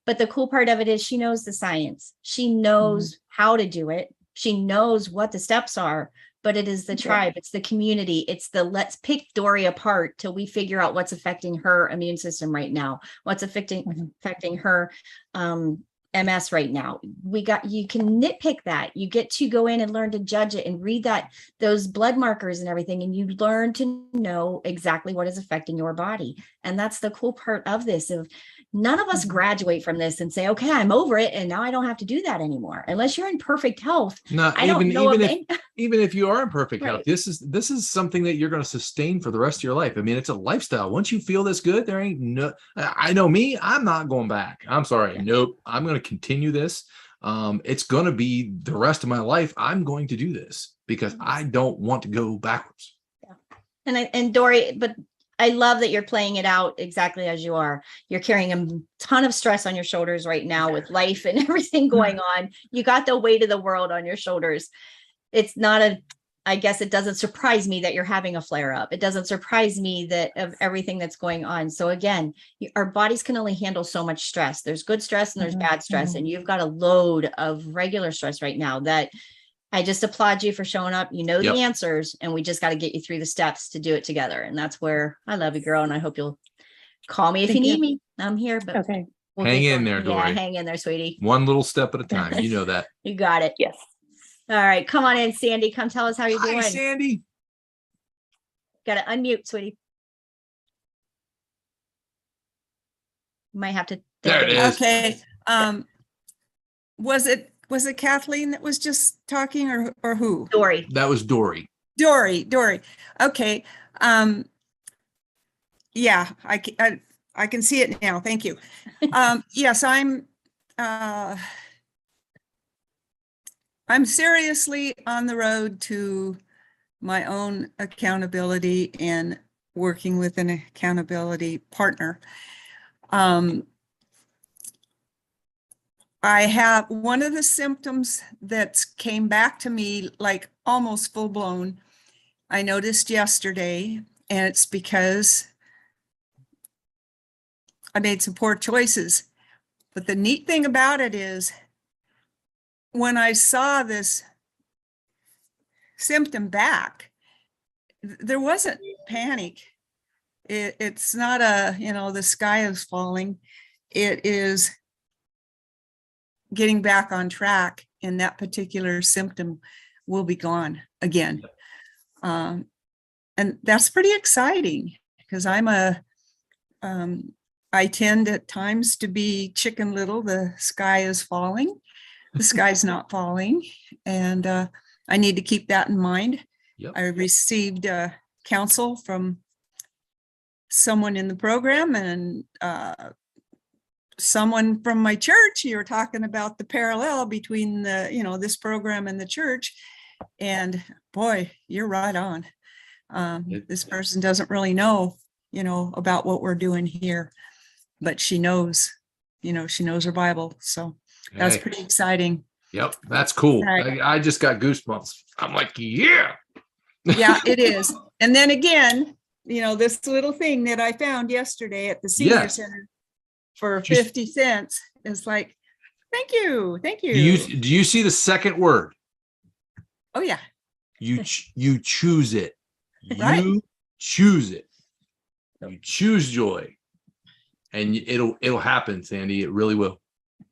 But the cool part of it is she knows the science. She knows how to do it. She knows what the steps are, but it is the tribe. It's the community. It's the let's pick Dory apart till we figure out what's affecting her immune system right now. What's affecting her MS right now. You can nitpick that. You get to go in and learn to judge it and read those blood markers and everything. And you learn to know exactly what is affecting your body. And that's the cool part of this. None of us graduate from this and say, okay, I'm over it. And now I don't have to do that anymore. Unless you're in perfect health.
No,
I don't know of any-
even if you are in perfect health,
Right.
this is something that you're going to sustain for the rest of your life. I mean, it's a lifestyle. Once you feel this good, there ain't no. I know me. I'm not going back. I'm sorry.
Yeah.
Nope. I'm going to continue this. It's going to be the rest of my life. I'm going to do this because I don't want to go backwards.
And Dory, but I love that you're playing it out exactly as you are. You're carrying a ton of stress on your shoulders right now with life and everything going on. You got the weight of the world on your shoulders. It's not I guess it doesn't surprise me that you're having a flare up. It doesn't surprise me that of everything that's going on. So again, our bodies can only handle so much stress. There's good stress and there's bad stress. And you've got a load of regular stress right now that I just applaud you for showing up.
Yep.
The answers, and we just got to get you through the steps to do it together. And that's where I love you, girl. And I hope you'll call me if you
Thank
need
you.
me. I'm here, but
Okay.
Hang
get
in
going.
there, Dory.
Yeah, hang in there, sweetie.
One little step at a time. You know that.
You got it.
Yes.
All right. Come on in, Sandy. Come tell us how you're
Hi,
doing.
Sandy.
Got to unmute, sweetie. Might have to.
There it is.
Okay. Was it Kathleen that was just talking or who?
Dory.
That was Dory.
Dory. Okay. Yeah, I can see it now. Thank you. Yes, I'm seriously on the road to my own accountability and working with an accountability partner. I have one of the symptoms that came back to me like almost full blown. I noticed yesterday, and it's because I made some poor choices. But the neat thing about it is when I saw this symptom back, there wasn't panic. It's not the sky is falling. It is getting back on track, and that particular symptom will be gone again. And that's pretty exciting because I tend at times to be Chicken Little. The sky is falling. The sky's not falling. And I need to keep that in mind.
Yep.
I received counsel from someone in the program and someone from my church. You were talking about the parallel between this program and the church. And boy, you're right on. This person doesn't really know, about what we're doing here, but she knows her Bible. So that's pretty exciting.
Yep. That's cool.
Right.
I just got goosebumps. I'm like, yeah.
Yeah, it is. And then again, this little thing that I found yesterday at the senior center for 50 cents is like, thank you.
Do you see the second word?
Oh yeah.
You choose it.
Right.
You choose it. You choose joy, and it'll happen, Sandy. It really will.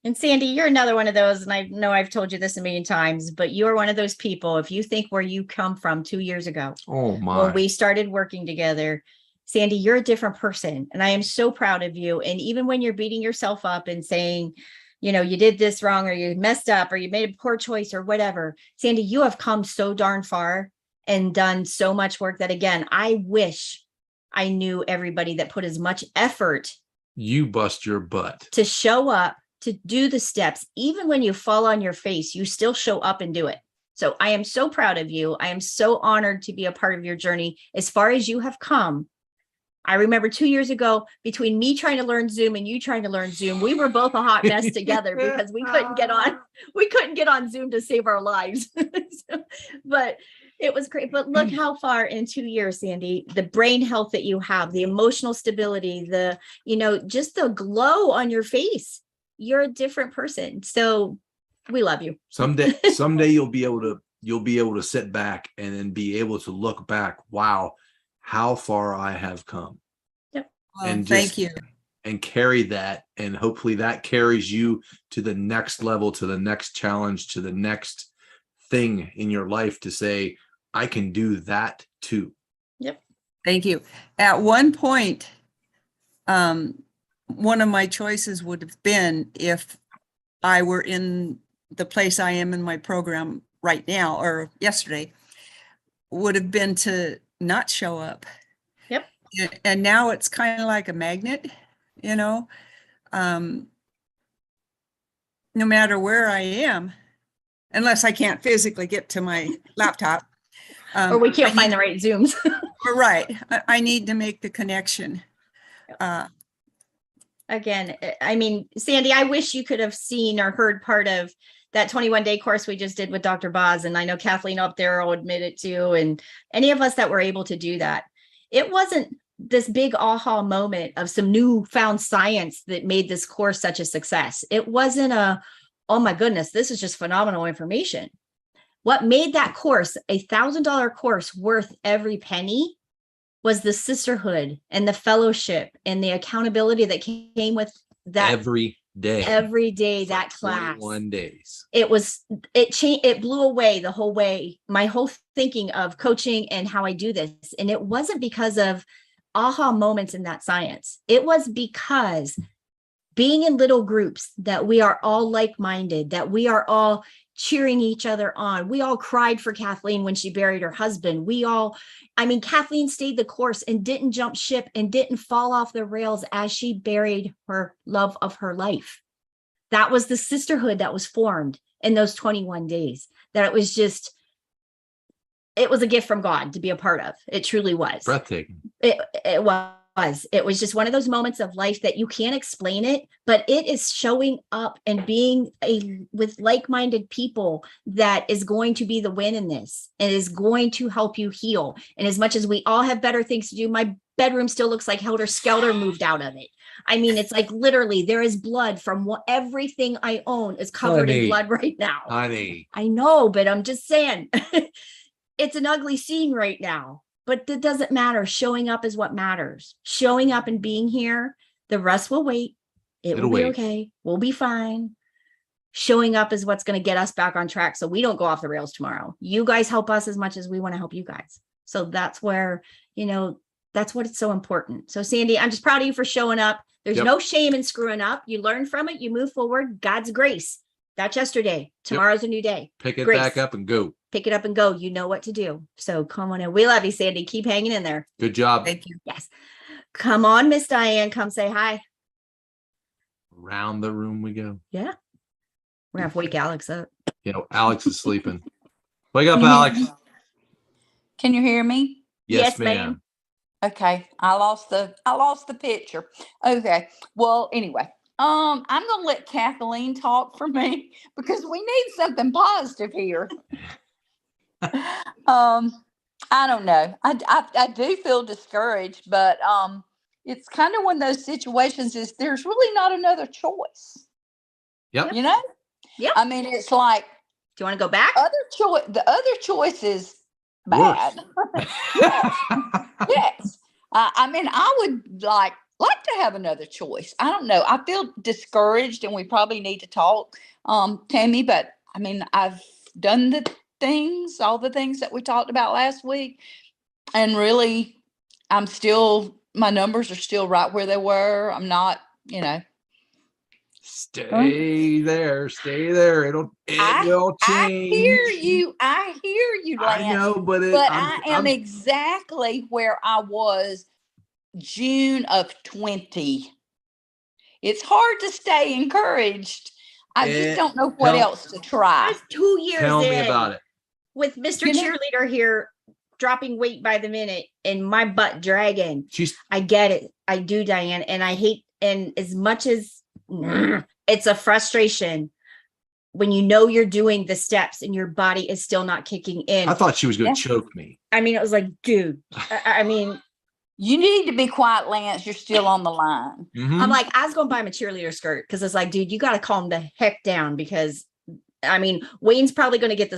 And Sandy, you're another one of those, and I know I've told you this a million times, but you're one of those people, if you think where you come from 2 years ago,
oh my,
when we started working together, Sandy, you're a different person. And I am so proud of you. And even when you're beating yourself up and saying, you did this wrong, or you messed up, or you made a poor choice, or whatever, Sandy, you have come so darn far and done so much work that, again, I wish I knew everybody that put as much effort.
You bust your butt
to show up, to do the steps. Even when you fall on your face, you still show up and do it. So I am so proud of you. I am so honored to be a part of your journey as far as you have come. I remember 2 years ago, between me trying to learn Zoom and you trying to learn Zoom, we were both a hot mess together because we couldn't get on Zoom to save our lives. But it was great. But look how far in 2 years, Sandy, the brain health that you have, the emotional stability, just the glow on your face. You're a different person. So we love you.
Someday you'll be able to sit back and then be able to look back. Wow, how far I have come.
Yep.
And
thank you.
And carry that. And hopefully that carries you to the next level, to the next challenge, to the next thing in your life to say, I can do that too.
Yep.
Thank you. At one point, one of my choices would have been, if I were in the place I am in my program right now, or yesterday, would have been to not show up.
Yep.
And now it's kind of like a magnet, no matter where I am, unless I can't physically get to my laptop.
Or we can't find the right Zooms.
Right. I need to make the connection.
Again, I mean, Sandy, I wish you could have seen or heard part of that 21-day course we just did with drboz. And I know Kathleen up there will admit it too. And any of us that were able to do that, it wasn't this big aha moment of some newfound science that made this course such a success. It wasn't oh my goodness, this is just phenomenal information. What made that course a $1,000 course worth every penny was the sisterhood and the fellowship and the accountability that came with that
every day,
that class.
21 days.
It blew away the whole way, my whole thinking of coaching and how I do this. And it wasn't because of aha moments in that science. It was because being in little groups, that we are all like-minded, that we are all cheering each other on. We all cried for Kathleen when she buried her husband. Kathleen stayed the course and didn't jump ship and didn't fall off the rails as she buried her love of her life. That was the sisterhood that was formed in those 21 days, that it was a gift from God to be a part of. It truly was.
Breathtaking.
It was just one of those moments of life that you can't explain it, but it is showing up and being with like-minded people that is going to be the win in this, and is going to help you heal. And as much as we all have better things to do, my bedroom still looks like Helter Skelter moved out of it. I mean, it's like literally there is blood from everything I own is covered in blood right now.
Honey.
I know, but I'm just saying it's an ugly scene right now. But that doesn't matter. Showing up is what matters. Showing up and being here. The rest will wait. It'll be okay. We'll be fine. showing up is what's going to get us back on track so we don't go off the rails tomorrow. You guys help us as much as we want to help you guys. So that's where, that's what it's so important. So Sandy, I'm just proud of you for showing up. There's no shame in screwing up. You learn from it. You move forward. God's grace. That's yesterday. Tomorrow's a new day.
Pick it
Grace.
back up and go.
Pick it up and go. You know what to do. So come on in. We love you, Sandy. Keep hanging in there.
Good job.
Thank you.
Yes. Come on, Miss Diane. Come say hi.
Around the room we go.
Yeah. We're gonna have to wake Alex up.
Alex is sleeping. Wake up, Alex.
Can you hear me?
Yes, ma'am.
Okay. I lost the picture. Okay. Well, anyway, I'm gonna let Kathleen talk for me because we need something positive here. I don't know. I do feel discouraged, but it's kind of one of those situations is there's really not another choice.
Yep.
Yeah.
I mean, it's like,
do you want to go back?
The other choice is bad. Yes. Yes. I mean, I would like to have another choice. I don't know. I feel discouraged and we probably need to talk, Tammy, but I mean, I've done all the things that we talked about last week. And really, my numbers are still right where they were. I'm not,
Stay there. It will change.
I hear you, Lance.
I know, but
I am exactly where I was June of 20. It's hard to stay encouraged. I just don't know what else to try.
That's 2 years
Tell me
in
about it.
with Mr. Cheerleader here dropping weight by the minute and my butt dragging. I get it. I do, Diane. And I hate, and as much as it's a frustration when you're doing the steps and your body is still not kicking in.
I thought she was going to choke me.
I mean, it was like, dude, I mean,
you need to be quiet, Lance. You're still on the line.
Mm-hmm.
I'm like, I was going to buy my cheerleader skirt because it's like, dude, you got to calm the heck down because I mean, Wayne's probably going to get the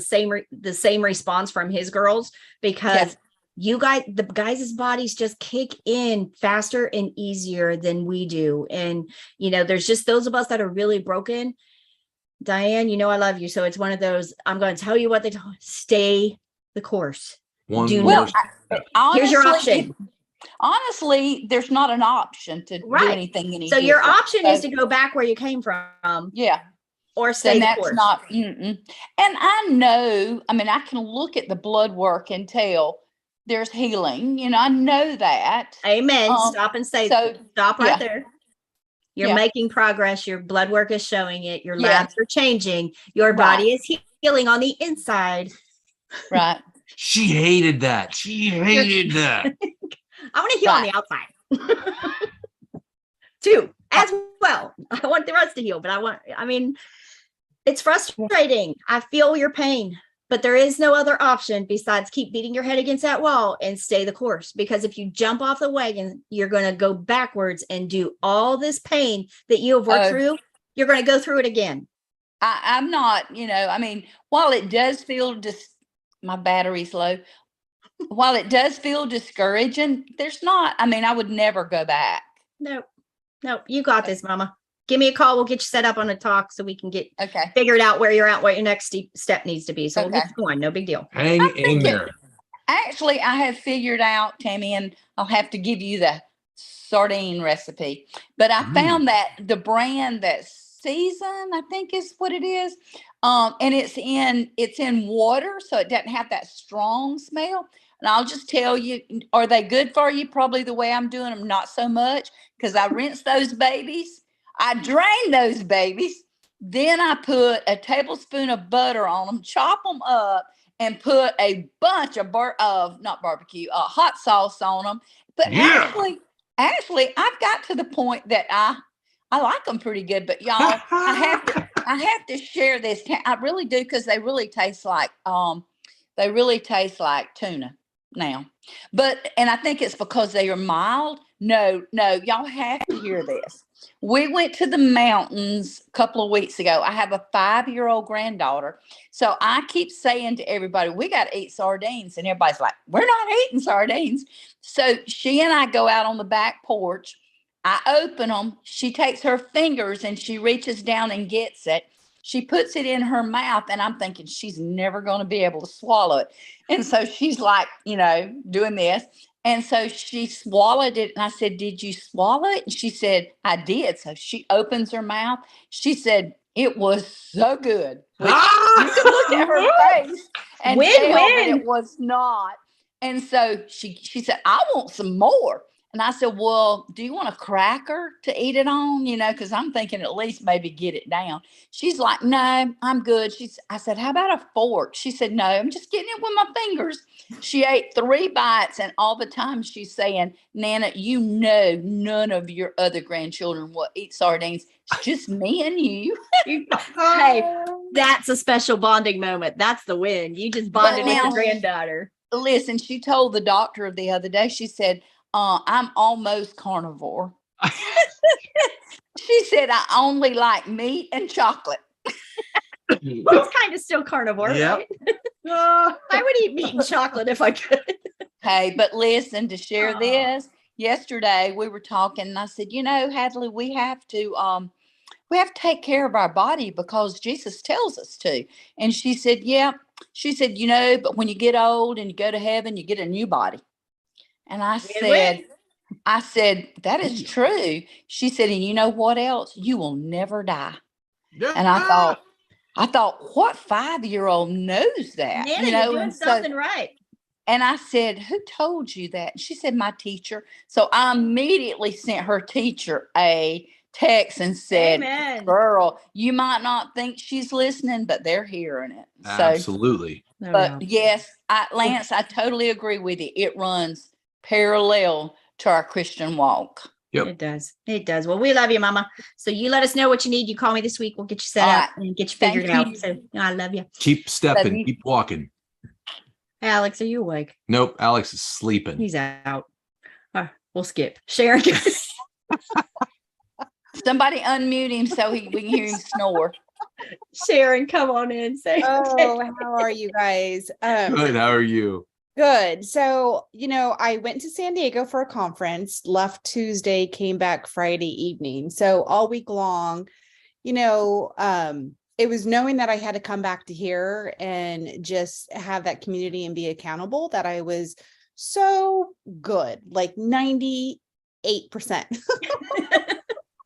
same response from his girls because the guys' bodies just kick in faster and easier than we do. And, there's just those of us that are really broken. Diane, I love you. So it's one of those, I'm going to tell you what they stay the course.
Here's
your option.
Honestly, there's not an option to do anything.
So your option is to go back where you came from.
Yeah.
Or stay the course.
And I know, I mean, I can look at the blood work and tell there's healing. I know that.
Amen. Stop and say, stop right there. You're making progress. Your blood work is showing it. Your labs are changing. Your body is healing on the inside.
Right.
She hated that.
I want to heal on the outside too, as well. I want the rest to heal, but it's frustrating. I feel your pain, but there is no other option besides keep beating your head against that wall and stay the course. Because if you jump off the wagon, you're going to go backwards and do all this pain that you have worked through. You're going to go through it again.
I'm not, while it does feel my battery's low, while it does feel discouraging, I would never go back.
No, you got this, Mama. Give me a call. We'll get you set up on a talk so we can get figured out where you're at, what your next step needs to be. So we'll get you going. No big deal.
Hang in there.
Actually, I have figured out, Tammy, and I'll have to give you the sardine recipe. But I found that the brand that Season, I think is what it is. And it's in water, so it doesn't have that strong smell. And I'll just tell you, are they good for you? Probably the way I'm doing them, not so much, because I rinse those babies. I drain those babies. Then I put a tablespoon of butter on them, chop them up, and put a bunch of hot sauce on them. But actually, I've got to the point that I like them pretty good. But y'all, I have to share this. I really do, because they really taste like tuna now. And I think it's because they are mild. No, y'all have to hear this. We went to the mountains a couple of weeks ago. I have a 5-year-old granddaughter. So I keep saying to everybody, we got to eat sardines. And everybody's like, we're not eating sardines. So she and I go out on the back porch. I open them. She takes her fingers and she reaches down and gets it. She puts it in her mouth, and I'm thinking she's never going to be able to swallow it. And so she's like, doing this. And so she swallowed it. And I said, "Did you swallow it?" And she said, "I did." So she opens her mouth. She said, "It was so good." Which you could look at her face and tell that it was not. And so she said, "I want some more." And I said, "Well, do you want a cracker to eat it on?" Because I'm thinking at least maybe get it down. She's like, "No, I'm good." I said, "How about a fork?" She said, "No, I'm just getting it with my fingers." She ate 3 bites, and all the time she's saying, "Nana, none of your other grandchildren will eat sardines. It's just me and you."
Hey, that's a special bonding moment. That's the win. You just bonded with your granddaughter.
Listen, she told the doctor the other day, she said, "I'm almost carnivore." She said, "I only like meat and chocolate."
Well, it's kind of still carnivore,
Yep.
right? I would eat meat and chocolate if I could.
Hey, but listen, to share this, yesterday we were talking, and I said, "Hadley, we have to take care of our body because Jesus tells us to." And she said, "Yeah." She said, "But when you get old and you go to heaven, you get a new body." And I said, "That is true." She said, "And you know what else? You will never die."
Yeah.
And I thought, what 5-year-old knows that?
Nana, you're doing something right.
And I said, "Who told you that?" And she said, "My teacher." So I immediately sent her teacher a text and said,
Amen.
"Girl, you might not think she's listening, but they're hearing it."
Absolutely.
But yes, Lance, I totally agree with you. It runs parallel to our Christian walk.
Yep.
It does. It does. Well, we love you, Mama. So you let us know what you need. You call me this week. We'll get you set up and get you figured out. So I love you.
Keep stepping. Keep walking.
Alex, are you awake?
Nope. Alex is sleeping.
He's out. We'll skip. Sharon.
Somebody unmute him so we can hear him snore.
Sharon, come on in. Say,
how are you guys?
Good. How are you?
Good. So, I went to San Diego for a conference, left Tuesday, came back Friday evening. So all week long, it was knowing that I had to come back to here and just have that community and be accountable that I was so good, like 98%.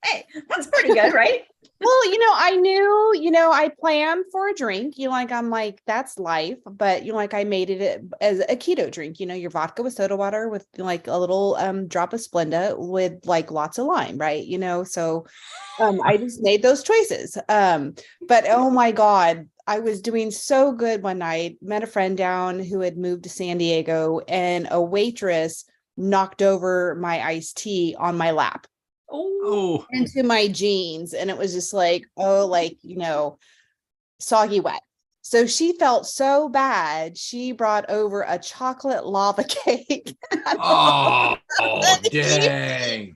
Hey, that's pretty good, right?
Well, I knew, I planned for a drink, I'm like, that's life. But, I made it as a keto drink, your vodka with soda water with like a little drop of Splenda with like lots of lime, right? So I just made those choices. But oh my God, I was doing so good one night, met a friend down who had moved to San Diego, and a waitress knocked over my iced tea on my lap.
Oh,
Into my jeans, and it was just like, soggy wet. So she felt so bad. She brought over a chocolate lava cake.
oh dang.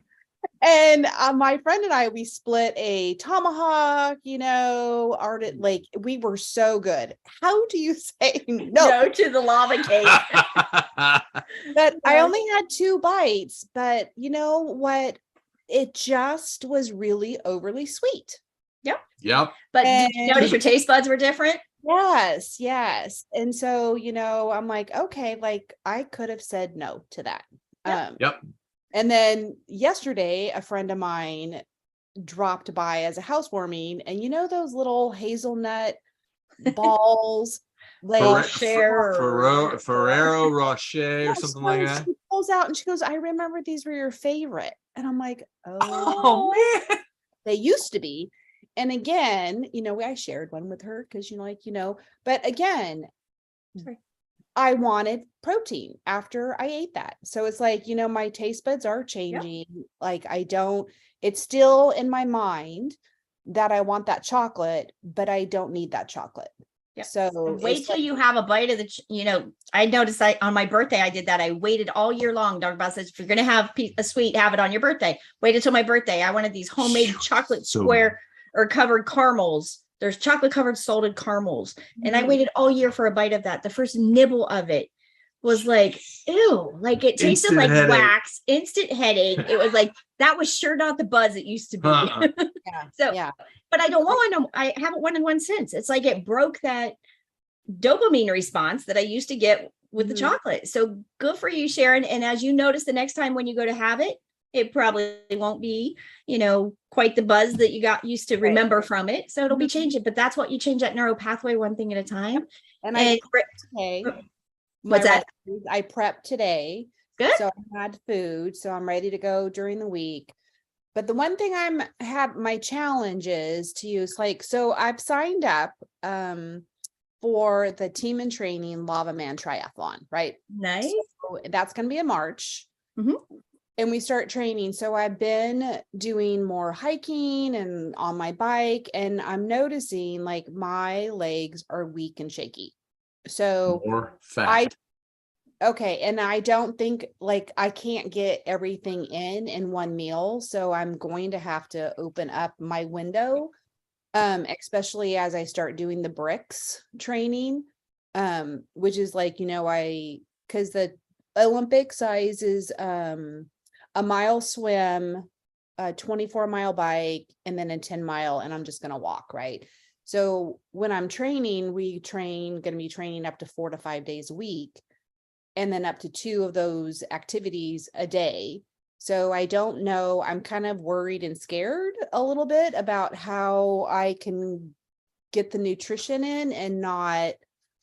And my friend and I, we split a tomahawk, like we were so good. How do you say
no to the lava cake?
But I only had 2 bites, but you know what? It just was really overly sweet.
Yep.
But did you notice your taste buds were different?
Yes. And so, I'm like, okay, like I could have said no to that.
Yep.
And then yesterday, a friend of mine dropped by as a housewarming, and those little hazelnut balls, like
Ferrero Rocher or something like that.
She pulls out and she goes, "I remember these were your favorite." And I'm like,
oh man,
they used to be. And again, I shared one with her because, but again, I wanted protein after I ate that. So it's like, my taste buds are changing. Yep. Like it's still in my mind that I want that chocolate, but I don't need that chocolate.
Yep.
So
wait till you have a bite of the, I noticed on my birthday, I did that. I waited all year long. drboz says, if you're going to have a sweet, have it on your birthday. Wait until my birthday. I wanted these homemade chocolate square or covered caramels. There's chocolate covered salted caramels. And I waited all year for a bite of that. The first nibble of it was like, ew, like it tasted
Instant
like
headache.
wax, instant headache. It was like, that was sure not the buzz it used to be.
Yeah.
So,
yeah.
but I don't want one. I haven't wanted one since. It's like it broke that dopamine response that I used to get with the chocolate. So good for you, Sharon. And as you notice, the next time when you go to have it, it probably won't be, quite the buzz that you got used to remember from it. So it'll be changing, but that's what you change that neural pathway one thing at a time.
And I prepped today.
What's that?
I prepped today.
Good.
So I had food. So I'm ready to go during the week. But the one thing my challenge is to use so I've signed up for the Team and Training Lava Man Triathlon, right?
Nice.
So that's going to be in March.
Mm-hmm.
And we start training. So I've been doing more hiking and on my bike, and I'm noticing like my legs are weak and shaky. So
More fat.
And I don't think I can't get everything in one meal. So I'm going to have to open up my window, especially as I start doing the bricks training, which is because the Olympic size is a mile swim, a 24-mile bike, and then a 10-mile, and I'm just going to walk, right? So when I'm training, going to be training up to 4 to 5 days a week, and then up to 2 of those activities a day. So I don't know, I'm kind of worried and scared a little bit about how I can get the nutrition in and not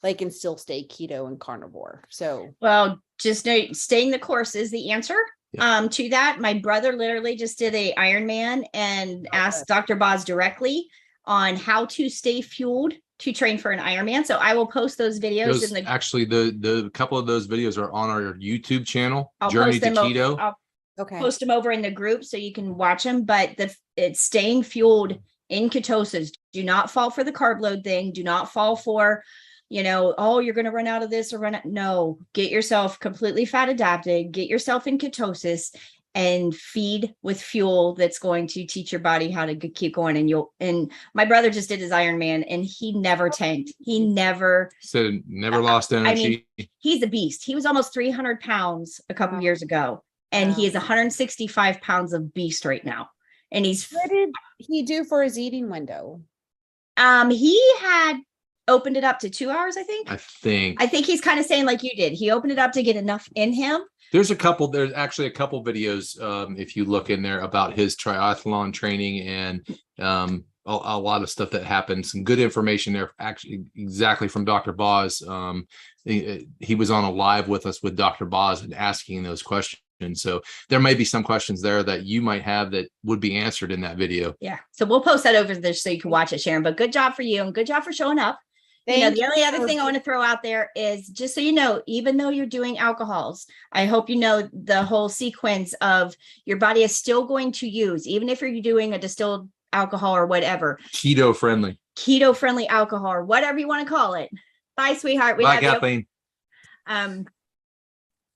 and still stay keto and carnivore. So,
well, just know staying the course is the answer. To that. My brother literally just did a Ironman and asked Dr. Boz directly on how to stay fueled to train for an Ironman. So I will post those videos in the
actually the couple of those videos are on our YouTube channel,
I'll
Journey
post
to
them
Keto.
I'll post them over in the group so you can watch them. But it's staying fueled in ketosis. Do not fall for the carb load thing. Do not fall for you're going to run out of this or no, get yourself completely fat adapted, get yourself in ketosis and feed with fuel that's going to teach your body how to keep going. And my brother just did his Ironman and he never tanked. He never
lost energy.
I mean, he's a beast. He was almost 300 pounds a couple years ago, and he is 165 pounds of beast right now. And
what did he do for his eating window?
He had opened it up to 2 hours, I think.
I think
he's kind of saying like you did. He opened it up to get enough in him.
There's actually a couple videos, if you look in there, about his triathlon training and a lot of stuff that happened. Some good information there, actually, exactly from Dr. Boz. He was on a live with us with Dr. Boz and asking those questions. So there may be some questions there that you might have that would be answered in that video.
Yeah. So we'll post that over there so you can watch it, Sharon. But good job for you and good job for showing up. The only other thing I want to throw out there is just so you know, even though you're doing alcohols, I hope you know the whole sequence of your body is still going to use, even if you're doing a distilled alcohol or whatever.
Keto friendly
alcohol or whatever you want to call it. Bye, sweetheart.
Bye, Kathleen.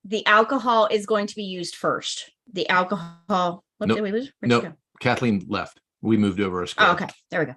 The alcohol is going to be used first. The alcohol. Did we lose?
No, Kathleen left. We moved over a
screen. Oh, okay. There we go.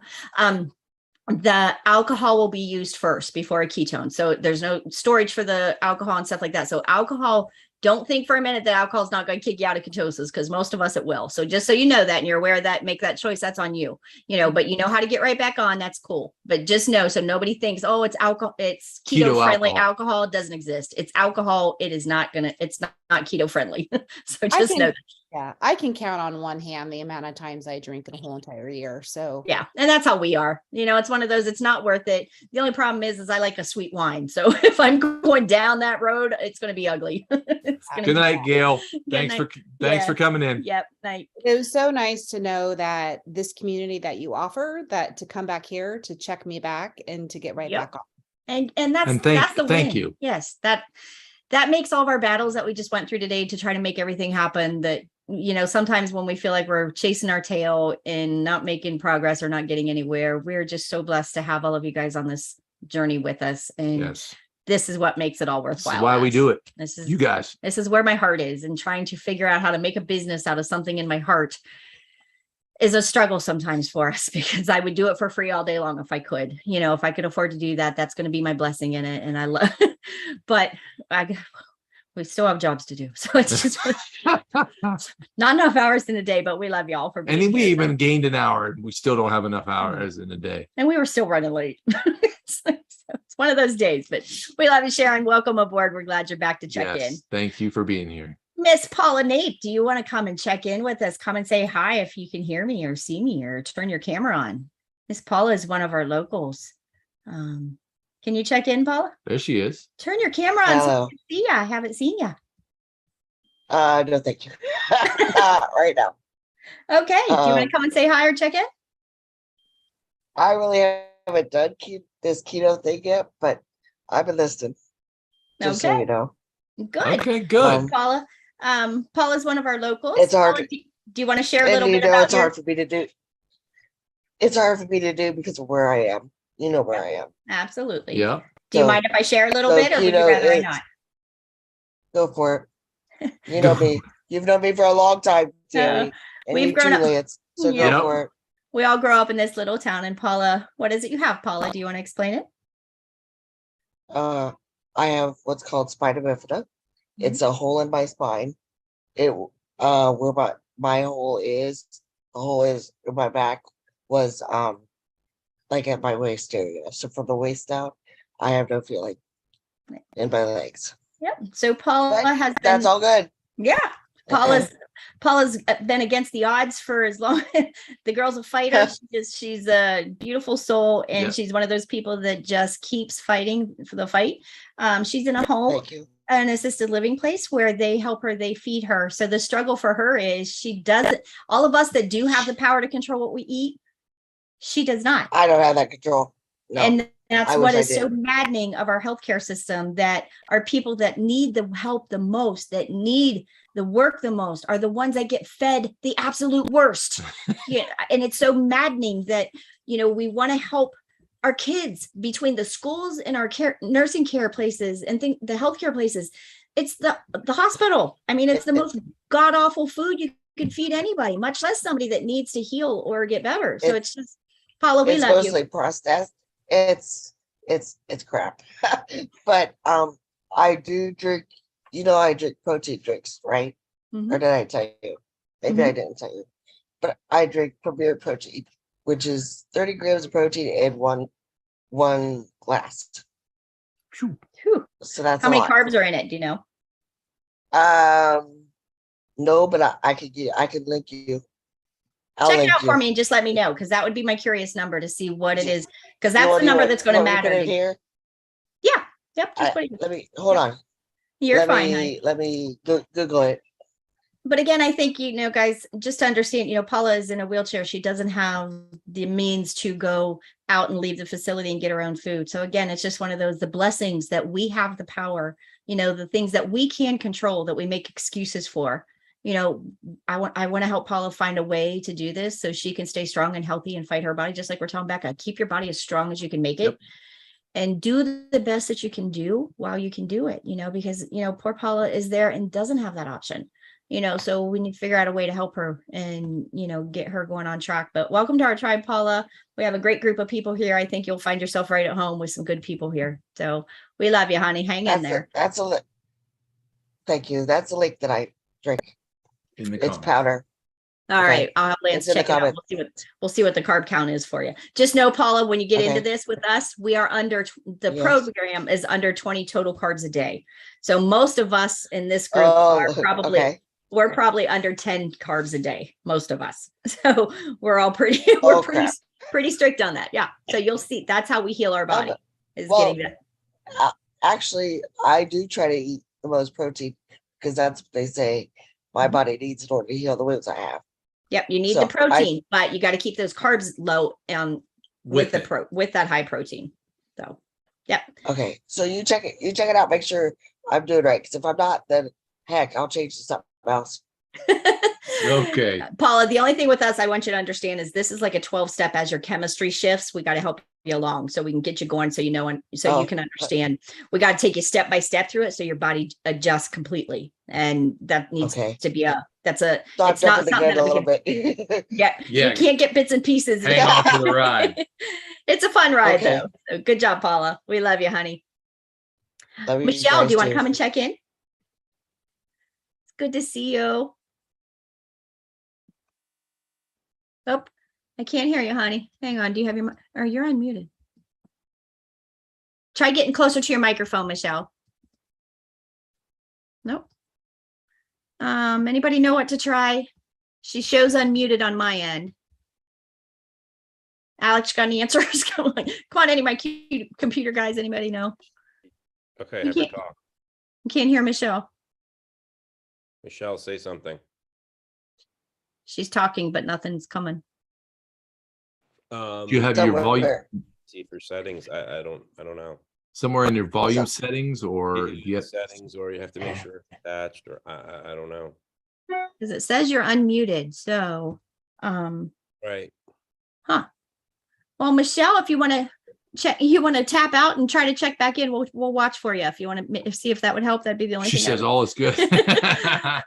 The alcohol will be used first before a ketone. So there's no storage for the alcohol and stuff like that. So alcohol, don't think for a minute that alcohol is not going to kick you out of ketosis, because most of us it will. So just so you know that and you're aware of that, make that choice. That's on you, but you know how to get right back on. That's cool. But just know, so nobody thinks, oh, it's alcohol, it's keto friendly alcohol. It doesn't exist. It's alcohol. It is not it's not keto friendly. So just know that.
Yeah, I can count on one hand the amount of times I drink in a whole entire year. So
yeah, and that's how we are. It's one of those, it's not worth it. The only problem is I like a sweet wine. So if I'm going down that road, it's going to be ugly.
Good night, Gail. Thanks for coming in.
Yep. Night.
It was so nice to know that this community that you offer, that to come back here to check me back and to get right back on.
And that's the win.
Thank you.
Yes, that makes all of our battles that we just went through today to try to make everything happen, that sometimes when we feel like we're chasing our tail and not making progress or not getting anywhere, we're just so blessed to have all of you guys on this journey with us. And this is what makes it all worthwhile.
This is why we do it.
This is
you guys.
This is where my heart is, and trying to figure out how to make a business out of something in my heart is a struggle sometimes for us, because I would do it for free all day long if I could. If I could afford to do that, that's going to be my blessing in it. And I love but we still have jobs to do. So it's just not enough hours in a day, but we love y'all for being
And we
here.
even gained an hour and we still don't have enough hours in a day.
And we were still running late. So it's one of those days, but we love you, Sharon. Welcome aboard. We're glad you're back to check in.
Thank you for being here.
Miss Paula Nape, do you want to come and check in with us? Come and say hi if you can hear me or see me or turn your camera on. Miss Paula is one of our locals. Can you check in, Paula?
There she is.
Turn your camera on so
Hello.
I can see you. I haven't seen you.
No, thank you. Right now.
Okay. Do you want to come and say hi or check in?
I really haven't done this keto thing yet, but I've been listening. Just so
Okay.
you know.
Good.
Okay, good.
Paula. Paula's one of our locals.
It's hard.
Paula, do you want to share a
And
little
you
bit
know,
about
it's hard for me to do. It's hard for me to do because of where I am. You know where I am.
Absolutely.
Yeah.
Do you
So-
mind if I share a little
so
bit, or would you
keto
rather I
is-
not?
Go for it. You know me. You've known me for a long time, Tammy. And
we've
you
grown
too,
up-
Lance. So
Yeah.
go for it.
We all grow up in this little town. And Paula, what is it you have, Paula? Do you want to explain it?
I have what's called spina bifida. It's a hole in my spine. It where my hole is, the hole is in my back was like at my waist area. So from the waist down, I have no feeling in my legs.
Yep. So Paula
But
has been.
that's all good.
Yeah. Paula's been against the odds for as long. The girl's a fighter. She's a beautiful soul, and
Yeah.
she's one of those people that just keeps fighting for the fight. She's in a home,
Thank you.
an assisted living place where they help her, they feed her. So the struggle for her is she doesn't. All of us that do have the power to control what we eat, she does not.
I don't have that control. No.
And that's
I
what
wish I
is so
did.
maddening of our healthcare system, that are people that need the help the most, that need the work the most, are the ones that get fed the absolute worst. Yeah, and it's so maddening that, we want to help our kids between the schools and our nursing care places and the healthcare places. It's the hospital. I mean, it's the most god awful food you could feed anybody, much less somebody that needs to heal or get better. So it's just, Paula, we
It's
love
mostly
you.
processed. It's crap. But I do drink, I drink protein drinks, right?
Mhm.
Or did I tell you? Maybe I didn't tell you. But I drink Premier Protein, which is 30 grams of protein in one glass.
Phew.
So that's
How
a
many
lot.
carbs are in it? Do you know?
No, but I could link you. I'll
Check it
link
out
you.
for me and just let me know, because that would be my curious number to see what it is, because
You
that's
want-
the
you
number
want-
that's going to
you want me put
matter.
it here?
Yeah. Yep. Just put it.
Let me hold on.
You're
Let
fine,
me-
honey.
Let me Google it.
But again, I think, guys, just to understand, Paula is in a wheelchair. She doesn't have the means to go out and leave the facility and get her own food. So again, it's just one of the blessings that we have the power, the things that we can control that we make excuses for. I want to help Paula find a way to do this so she can stay strong and healthy and fight her body. Just like we're telling Becca, keep your body as strong as you can make it.
Yep.
And do the best that you can do while you can do it, because, poor Paula is there and doesn't have that option. So we need to figure out a way to help her and, get her going on track. But welcome to our tribe, Paula. We have a great group of people here. I think you'll find yourself right at home with some good people here. So we love you, honey. Hang in there.
Thank you. That's a link that I drink.
In the
It's
comments.
powder.
All
Okay.
right. I'll have Lance
It's in the
check it out.
comments.
We'll see what the carb count is for you. Just know, Paula, when you get into
Okay.
this with us, we are under the
Yes.
program is under 20 total carbs a day. So most of us in this group
Oh,
are probably
okay.
we're probably under 10 carbs a day, most of us. So we're all pretty
Oh,
pretty strict on that. Yeah. So you'll see that's how we heal our body is
well,
getting that.
Actually, I do try to eat the most protein because that's what they say my body needs in order to heal the wounds I have.
Yep, you need
So,
the protein, but you got to keep those carbs low with
With
with that high protein. So, yep.
Okay, so you check it out. Make sure I'm doing right. Because if I'm not, then heck, I'll change to something else.
Okay.
Paula, the only thing with us I want you to understand is this is like a 12-step. As your chemistry shifts, we got to help you along so we can get you going so and so you can understand. We got to take you step by step through it so your body adjusts completely. And that needs to be it's
So I'm
not
jumping
something
the gun
that
a
we
little
can,
bit.
yeah,
Yeah.
you can't get bits and pieces.
Hang on for the ride.
It's a fun ride
Okay.
though. So good job, Paula. We love you, honey.
Love you
Michelle,
guys
do you want to
too.
come and check in? It's good to see you. Oh, I can't hear you, honey. Hang on. Do you have your, or you're unmuted? Try getting closer to your microphone, Michelle. Nope. Anybody know what to try? She shows unmuted on my end. Alex, got any answers? Come on, any of my computer guys, anybody know?
Okay,
You
have her
can't-
talk.
You can't hear Michelle.
Michelle, say something.
She's talking, but nothing's coming.
Do you have your volume
See for settings. I don't know.
somewhere in your volume settings, or
You
you have
settings, or you have to make sure it's attached, or I don't know.
Because it says you're unmuted. So,
Right.
huh. Well, Michelle, if you want to check, you want to tap out and try to check back in, we'll watch for you. If you want to see if that would help, that'd be the only
she
thing.
says all is good.
Try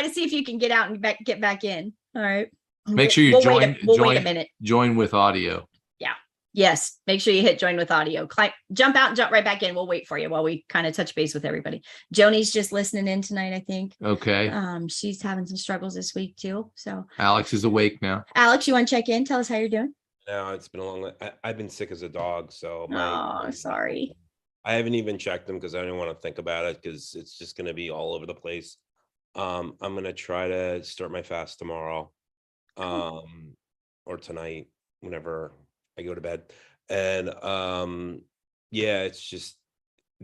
to see if you can get out and get back in. All right.
Make sure you
We'll
join
wait a minute.
join with audio.
Yeah. Yes. Make sure you hit join with audio. Jump out and jump right back in. We'll wait for you while we kind of touch base with everybody. Joni's just listening in tonight, I think.
Okay.
She's having some struggles this week too. So
Alex is awake now.
Alex, you want to check in? Tell us how you're doing.
No, it's been a long. I've been sick as a dog, so
sorry.
I haven't even checked them because I don't want to think about it because it's just going to be all over the place. I'm going to try to start my fast tomorrow, or tonight, whenever I go to bed. And yeah, it's just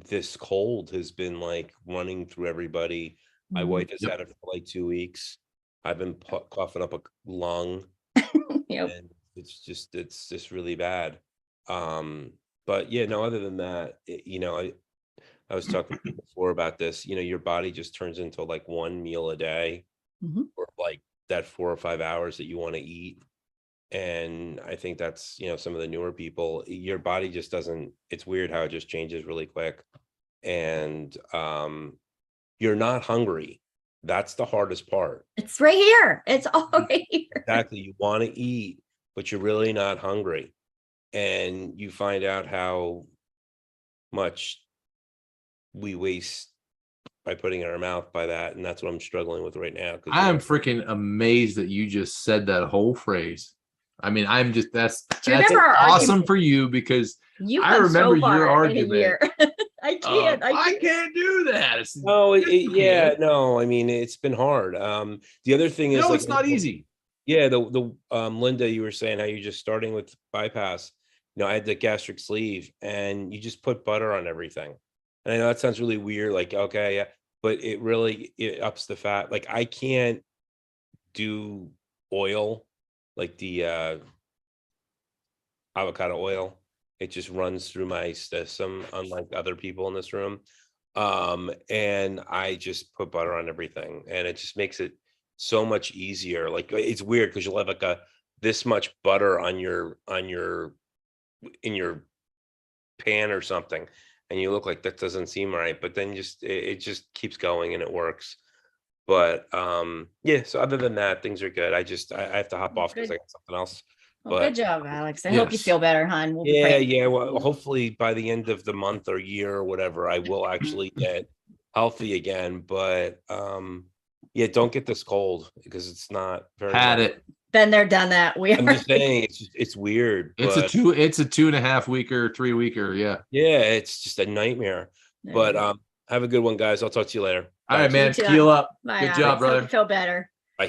this cold has been like running through everybody. My wife has had it for like 2 weeks. I've been coughing up a lung. And it's just really bad. But yeah, no, other than that, I was talking before about this, your body just turns into like one meal a day, or like that 4 or 5 hours that you want to eat. And I think that's, some of the newer people, your body just doesn't, it's weird how it just changes really quick. And you're not hungry. That's the hardest part.
It's right here. It's all right here.
Exactly. You want to eat, but you're really not hungry. And you find out how much we waste by putting it in our mouth by that. And that's what I'm struggling with right now.
I am freaking amazed that you just said that whole phrase. I mean, I'm just, that's awesome for you, because I remember your argument.
I can't.
I can't do that.
No, yeah, no. I mean, it's been hard. The other thing is,
it's not easy.
Yeah, the Linda, you were saying how you're just starting with bypass. I had the gastric sleeve, and you just put butter on everything. And I know that sounds really weird, like, okay, yeah, but it ups the fat. Like, I can't do oil, like the avocado oil. It just runs through my system, unlike other people in this room. And I just put butter on everything, and it just makes it so much easier. Like, it's weird because you'll have like this much butter in your pan or something, and you look like that doesn't seem right, but then it just keeps going and it works. But yeah, so other than that, things are good. I have to hop off because I got something else.
Well, good job, Alex. I hope you feel better, hon. We'll be
Yeah. Well, hopefully by the end of the month or year or whatever, I will actually get healthy again. But yeah, don't get this cold because it's not very.
Had it.
Been there, done that.
I'm just saying, it's weird.
It's a 2.5 weeker, 3 weeker. Yeah.
Yeah, it's just a nightmare. But have a good one, guys. I'll talk to you later.
All right, man. Heal up.
Bye,
Good
Alex.
job,
Hope
brother.
you feel better.
Bye.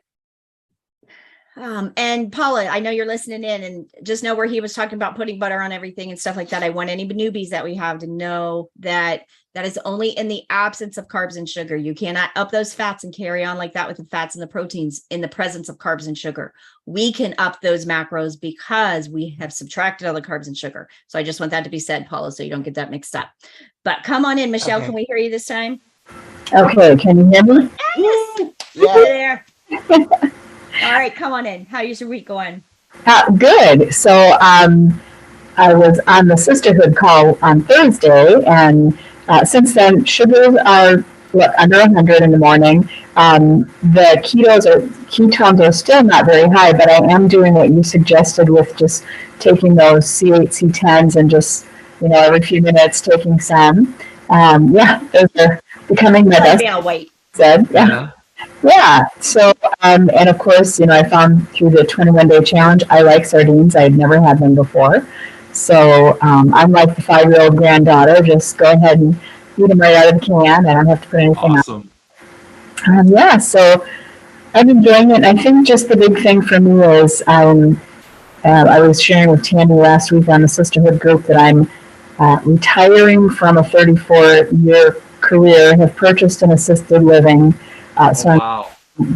And Paula, I know you're listening in, and just know where he was talking about putting butter on everything and stuff like that. I want any newbies that we have to know that is only in the absence of carbs and sugar. You cannot up those fats and carry on like that with the fats and the proteins in the presence of carbs and sugar. We can up those macros because we have subtracted all the carbs and sugar. So I just want that to be said, Paula, so you don't get that mixed up. But come on in, Michelle. Okay. Can we hear you this time?
Okay, can you hear me?
Yes.
Yeah.
There. All right, come on in. How's your week going?
Good. So I was on the sisterhood call on Thursday, and since then sugars are under 100 in the morning. The ketones are still not very high, but I am doing what you suggested with just taking those C8, C10s and just every few minutes taking some. Yeah, those are becoming my best.
Yeah, wait.
Said, yeah. Yeah. So, and of course, I found through the 21-day challenge, I like sardines. I had never had them before. So, I'm like the 5-year-old granddaughter, just go ahead and eat them right out of the can. I don't have to put anything
Awesome.
on. Yeah. So I'm enjoying it. And I think just the big thing for me is, I was sharing with Tammy last week on the sisterhood group that I'm retiring from a 34-year career, have purchased an assisted living. So I'm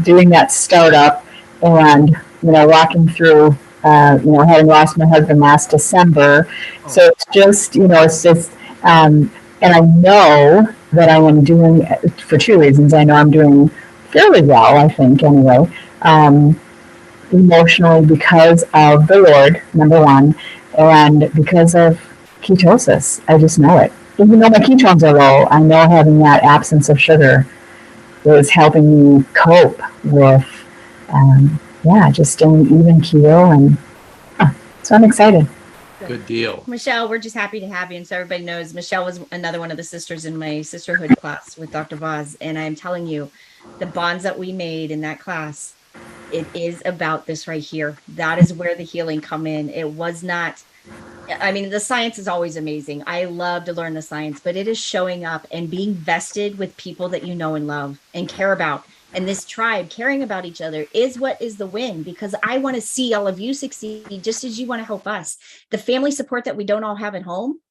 doing that startup and, walking through, having lost my husband last December. So it's just, it's just, and I know that I am doing, for two reasons, I know I'm doing fairly well, I think, anyway. Emotionally because of the Lord, number one, and because of ketosis. I just know it. Even though my ketones are low, I know having that absence of sugar is helping me cope with, just staying even keel. And so I'm excited.
Good deal.
Michelle, we're just happy to have you. And so everybody knows, Michelle was another one of the sisters in my sisterhood class with Dr. Boz. And I'm telling you, the bonds that we made in that class, it is about this right here. That is where the healing come in. It was not, the science is always amazing. I love to learn the science, but it is showing up and being vested with people that you know and love and care about. And this tribe caring about each other is what is the win, because I want to see all of you succeed just as you want to help us. The family support that we don't all have at home,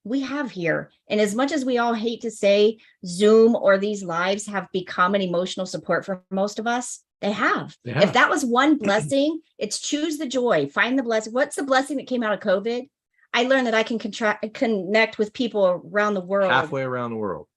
we have here. And as much as we all hate to say Zoom or these lives have become an emotional support for most of us, they have.
Yeah.
If that was one blessing, it's choose the joy, find the blessing. What's the blessing that came out of COVID? I learned that I can connect with people around the world.
Halfway around the world.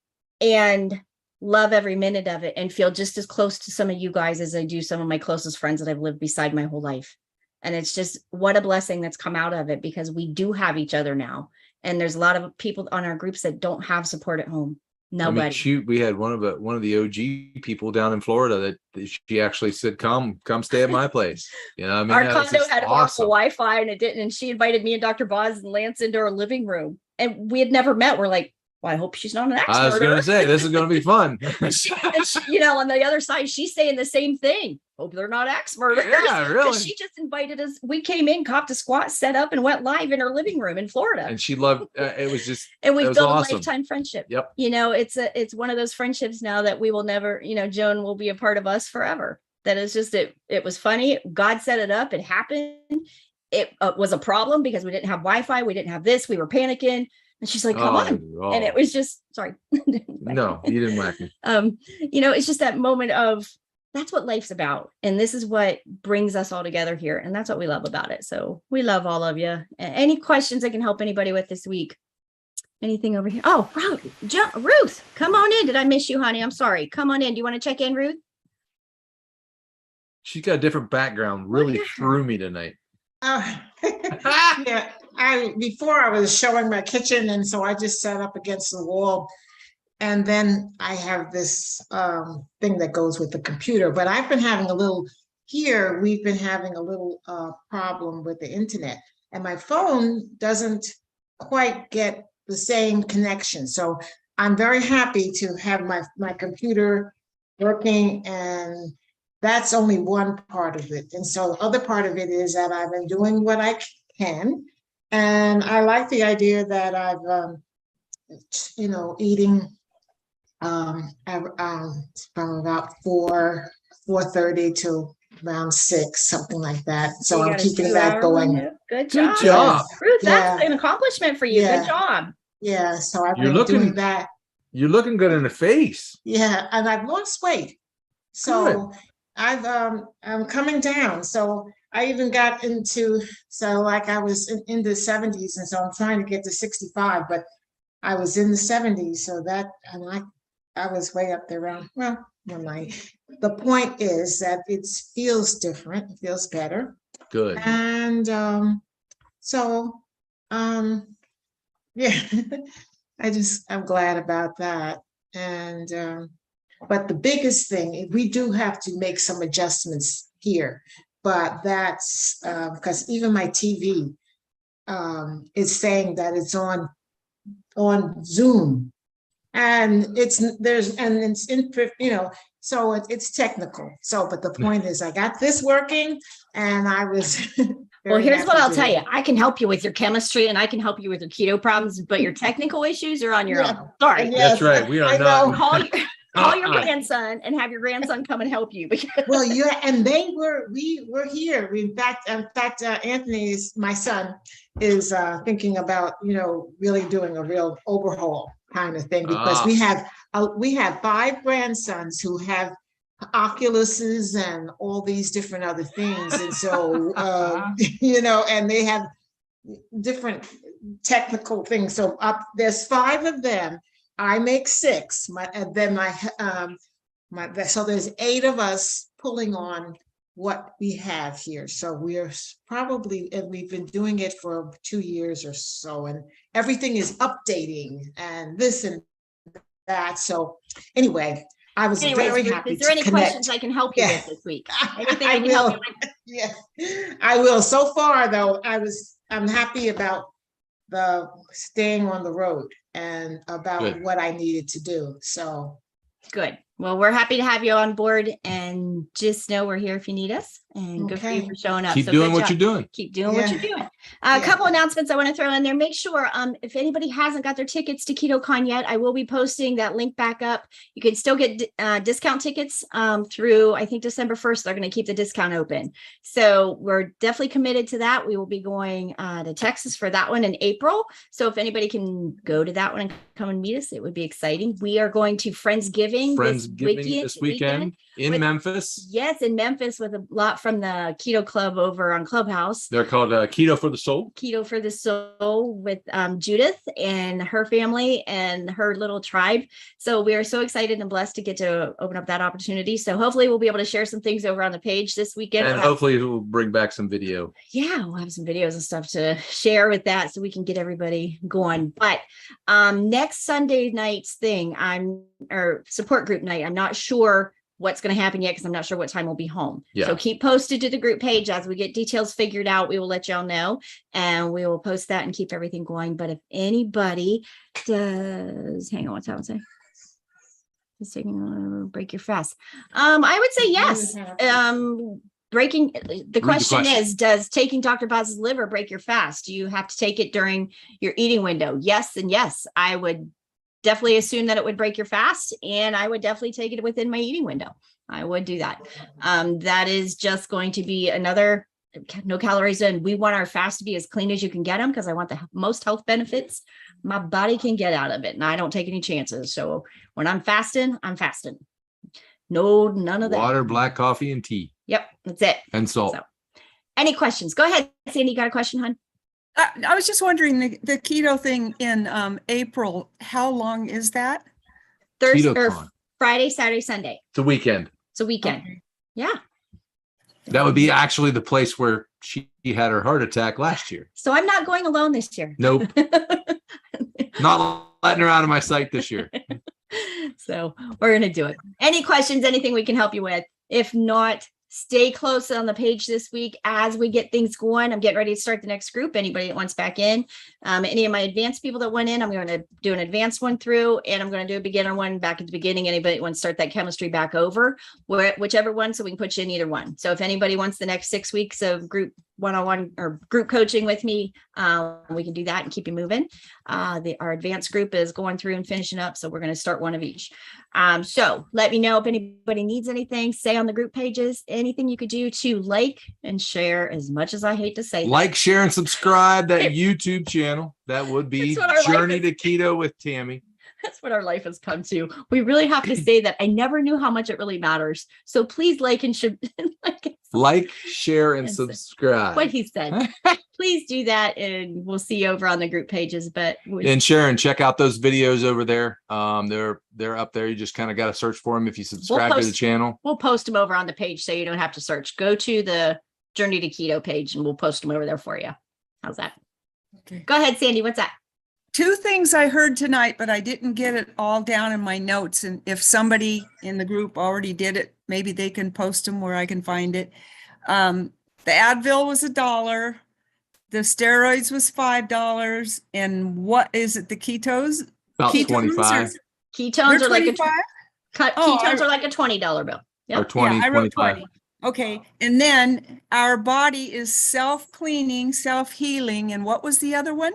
And love every minute of it and feel just as close to some of you guys as I do some of my closest friends that I've lived beside my whole life. And it's just what a blessing that's come out of it, because we do have each other now. And there's a lot of people on our groups that don't have support at home. Nobody.
We had one of the OG people down in Florida that she actually said, "Come stay at my place."
Our condo had awesome Wi-Fi and it didn't. And she invited me and Dr. Boz and Lance into her living room, and we had never met. We're like, well, I hope she's not an axe murderer.
I was going to say, this is going to be fun.
And she, on the other side, she's saying the same thing. Hope they're not axe murderers.
Yeah, really.
She just invited us. We came in, copped a squat, set up, and went live in her living room in Florida.
And she loved it. Was just,
and we've built
awesome.
a lifetime friendship.
Yep.
It's one of those friendships now that we will never, Joan will be a part of us forever. That is just, it was funny. God set it up. It happened. It was a problem because we didn't have Wi-Fi. We didn't have this. We were panicking. And she's like, come on. And it was just, sorry.
No, you didn't whack me.
It's just that moment of, that's what life's about. And this is what brings us all together here. And that's what we love about it. So we love all of you. Any questions I can help anybody with this week? Anything over here? Oh, Ruth, come on in. Did I miss you, honey? I'm sorry. Come on in. Do you want to check in, Ruth?
She's got a different background. Really threw me tonight.
Yeah, before I was showing my kitchen, and so I just sat up against the wall, and then I have this thing that goes with the computer. But I've been having we've been having a little problem with the internet, and my phone doesn't quite get the same connection. So I'm very happy to have my computer working, and that's only one part of it. And so the other part of it is that I've been doing what I can. And I like the idea that I've, eating from about 4:30 to around 6, something like that. So I'm keeping that going.
Good job. Ruth, that's an accomplishment for you. Yeah. Good job.
Yeah. So I've been doing that.
You're looking good in the face.
Yeah. And I've lost weight. So good. I'm coming down. So I even got into, I was in the 70s, and so I'm trying to get to 65, but I was in the 70s. So I was way up there around, the point is that it feels different. It feels better.
Good.
And yeah, I'm glad about that. And, but the biggest thing, we do have to make some adjustments here, but that's because even my TV is saying that it's on on Zoom. And it's in, so it's technical. So, but the point is I got this working and I was.
Well,
very
here's what
happy
I'll
to-
tell you. I can help you with your chemistry and I can help you with your keto problems, but your technical issues are on your own. Sorry.
That's right. We are
I know.
not.
Call your grandson and have your grandson come and help you.
Well, yeah, and we were here. In fact, Anthony's, my son, is thinking about, really doing a real overhaul kind of thing, because we have 5 grandsons who have Oculuses and all these different other things. And so, and they have different technical things. So there's 5 of them. I make 6. So there's 8 of us pulling on what we have here. So we've been doing it for 2 years or so, and everything is updating and this and that. So anyway, I was very happy.
Is there any questions I can help you with this week? Anything I can help you with?
Yeah, I will. So far though, I'm happy about the staying on the road and about what I needed to do. So
good. Well, we're happy to have you on board, and just know we're here if you need us, and good for you for showing up.
Keep doing what you're doing.
Keep doing what you're doing. A couple announcements I want to throw in there. Make sure if anybody hasn't got their tickets to KetoCon yet, I will be posting that link back up. You can still get discount tickets through, I think, December 1st. They're going to keep the discount open. So we're definitely committed to that. We will be going to Texas for that one in April. So if anybody can go to that one and come and meet us, it would be exciting. We are going to Friendsgiving
this weekend in Memphis.
Yes, in Memphis, with a lot from the Keto Club over on Clubhouse.
They're called Keto for the Soul.
Keto for the Soul, with Judith and her family and her little tribe. So we are so excited and blessed to get to open up that opportunity. So hopefully we'll be able to share some things over on the page this weekend.
And hopefully it will bring back some video.
Yeah, we'll have some videos and stuff to share with that so we can get everybody going. But next Sunday night's thing, or support group night, I'm not sure what's going to happen yet because I'm not sure what time we'll be home.
Yeah.
So keep posted to the group page. As we get details figured out, we will let y'all know, and we will post that and keep everything going. But if anybody does, hang on, what's that one say? Just taking break your fast. I would say yes. Breaking the question is, does taking drboz's liver break your fast? Do you have to take it during your eating window? Yes and yes. I would definitely assume that it would break your fast, and I would definitely take it within my eating window. I would do that. That is just going to be another no calories in. We want our fast to be as clean as you can get them, because I want the most health benefits my body can get out of it, and I don't take any chances. So when I'm fasting, I'm fasting. No, none of that.
Water, black coffee, and tea.
Yep, that's it.
And salt.
So, any questions? Go ahead, Sandy. You got a question, hon?
I was just wondering, the keto thing in April, how long is that?
Thursday or
KetoCon.
Friday, Saturday, Sunday.
It's a weekend.
It's a weekend.
Okay.
Yeah.
That would be actually the place where she had her heart attack last year.
So I'm not going alone this year.
Nope. Not letting her out of my sight this year.
So we're going to do it. Any questions, anything we can help you with? If not, stay close on the page this week as we get things going. I'm getting ready to start the next group. Anybody that wants back in, any of my advanced people that went in, I'm going to do an advanced one through, and I'm going to do a beginner one back at the beginning. Anybody that wants to start that chemistry back over, whichever one, so we can put you in either one. So if anybody wants the next 6 weeks of group one-on-one or group coaching with me, we can do that and keep you moving. Our advanced group is going through and finishing up, so we're going to start one of each. So let me know if anybody needs anything. Say on the group pages, anything you could do to like and share, as much as I hate to say
like, share, and subscribe that YouTube channel. That would be Journey to Keto with Tammy.
That's what our life has come to. We really have to say that. I never knew how much it really matters. So please like and
like, share, and subscribe.
What he said. Please do that, and we'll see you over on the group pages. But
and Sharon, check out those videos over there. They're up there. You just kind of got to search for them if you subscribe to the channel.
We'll post them over on the page, so you don't have to search. Go to the Journey to Keto page, and we'll post them over there for you. How's that? Okay. Go ahead, Sandy. What's that?
2 things I heard tonight, but I didn't get it all down in my notes. And if somebody in the group already did it, maybe they can post them where I can find it. The Advil was $1. The steroids was $5. And what is it? The ketos?
About
Ketones
25
Ketones
They're
are like a
25?
ketones are like a $20 bill.
or
Yep.
20,
Yeah, I wrote
25.
20. Okay. And then our body is self-cleaning, self-healing. And what was the other one?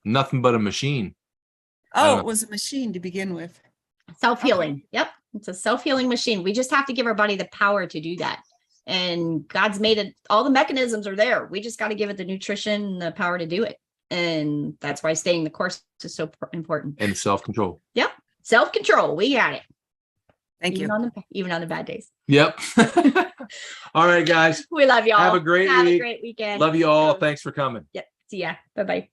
Nothing but a machine.
Oh, it was a machine to begin with.
Self-healing. Yep. It's a self-healing machine. We just have to give our body the power to do that. And God's made it, all the mechanisms are there. We just got to give it the nutrition and the power to do it. And that's why staying the course is so important.
And self-control.
Yep. Self-control. We got it.
Thank you.
Even on the bad days.
Yep. All right, guys.
We love y'all.
Have a great week.
Have a great weekend.
Love you all. Thanks for coming.
Yep. See ya. Bye-bye.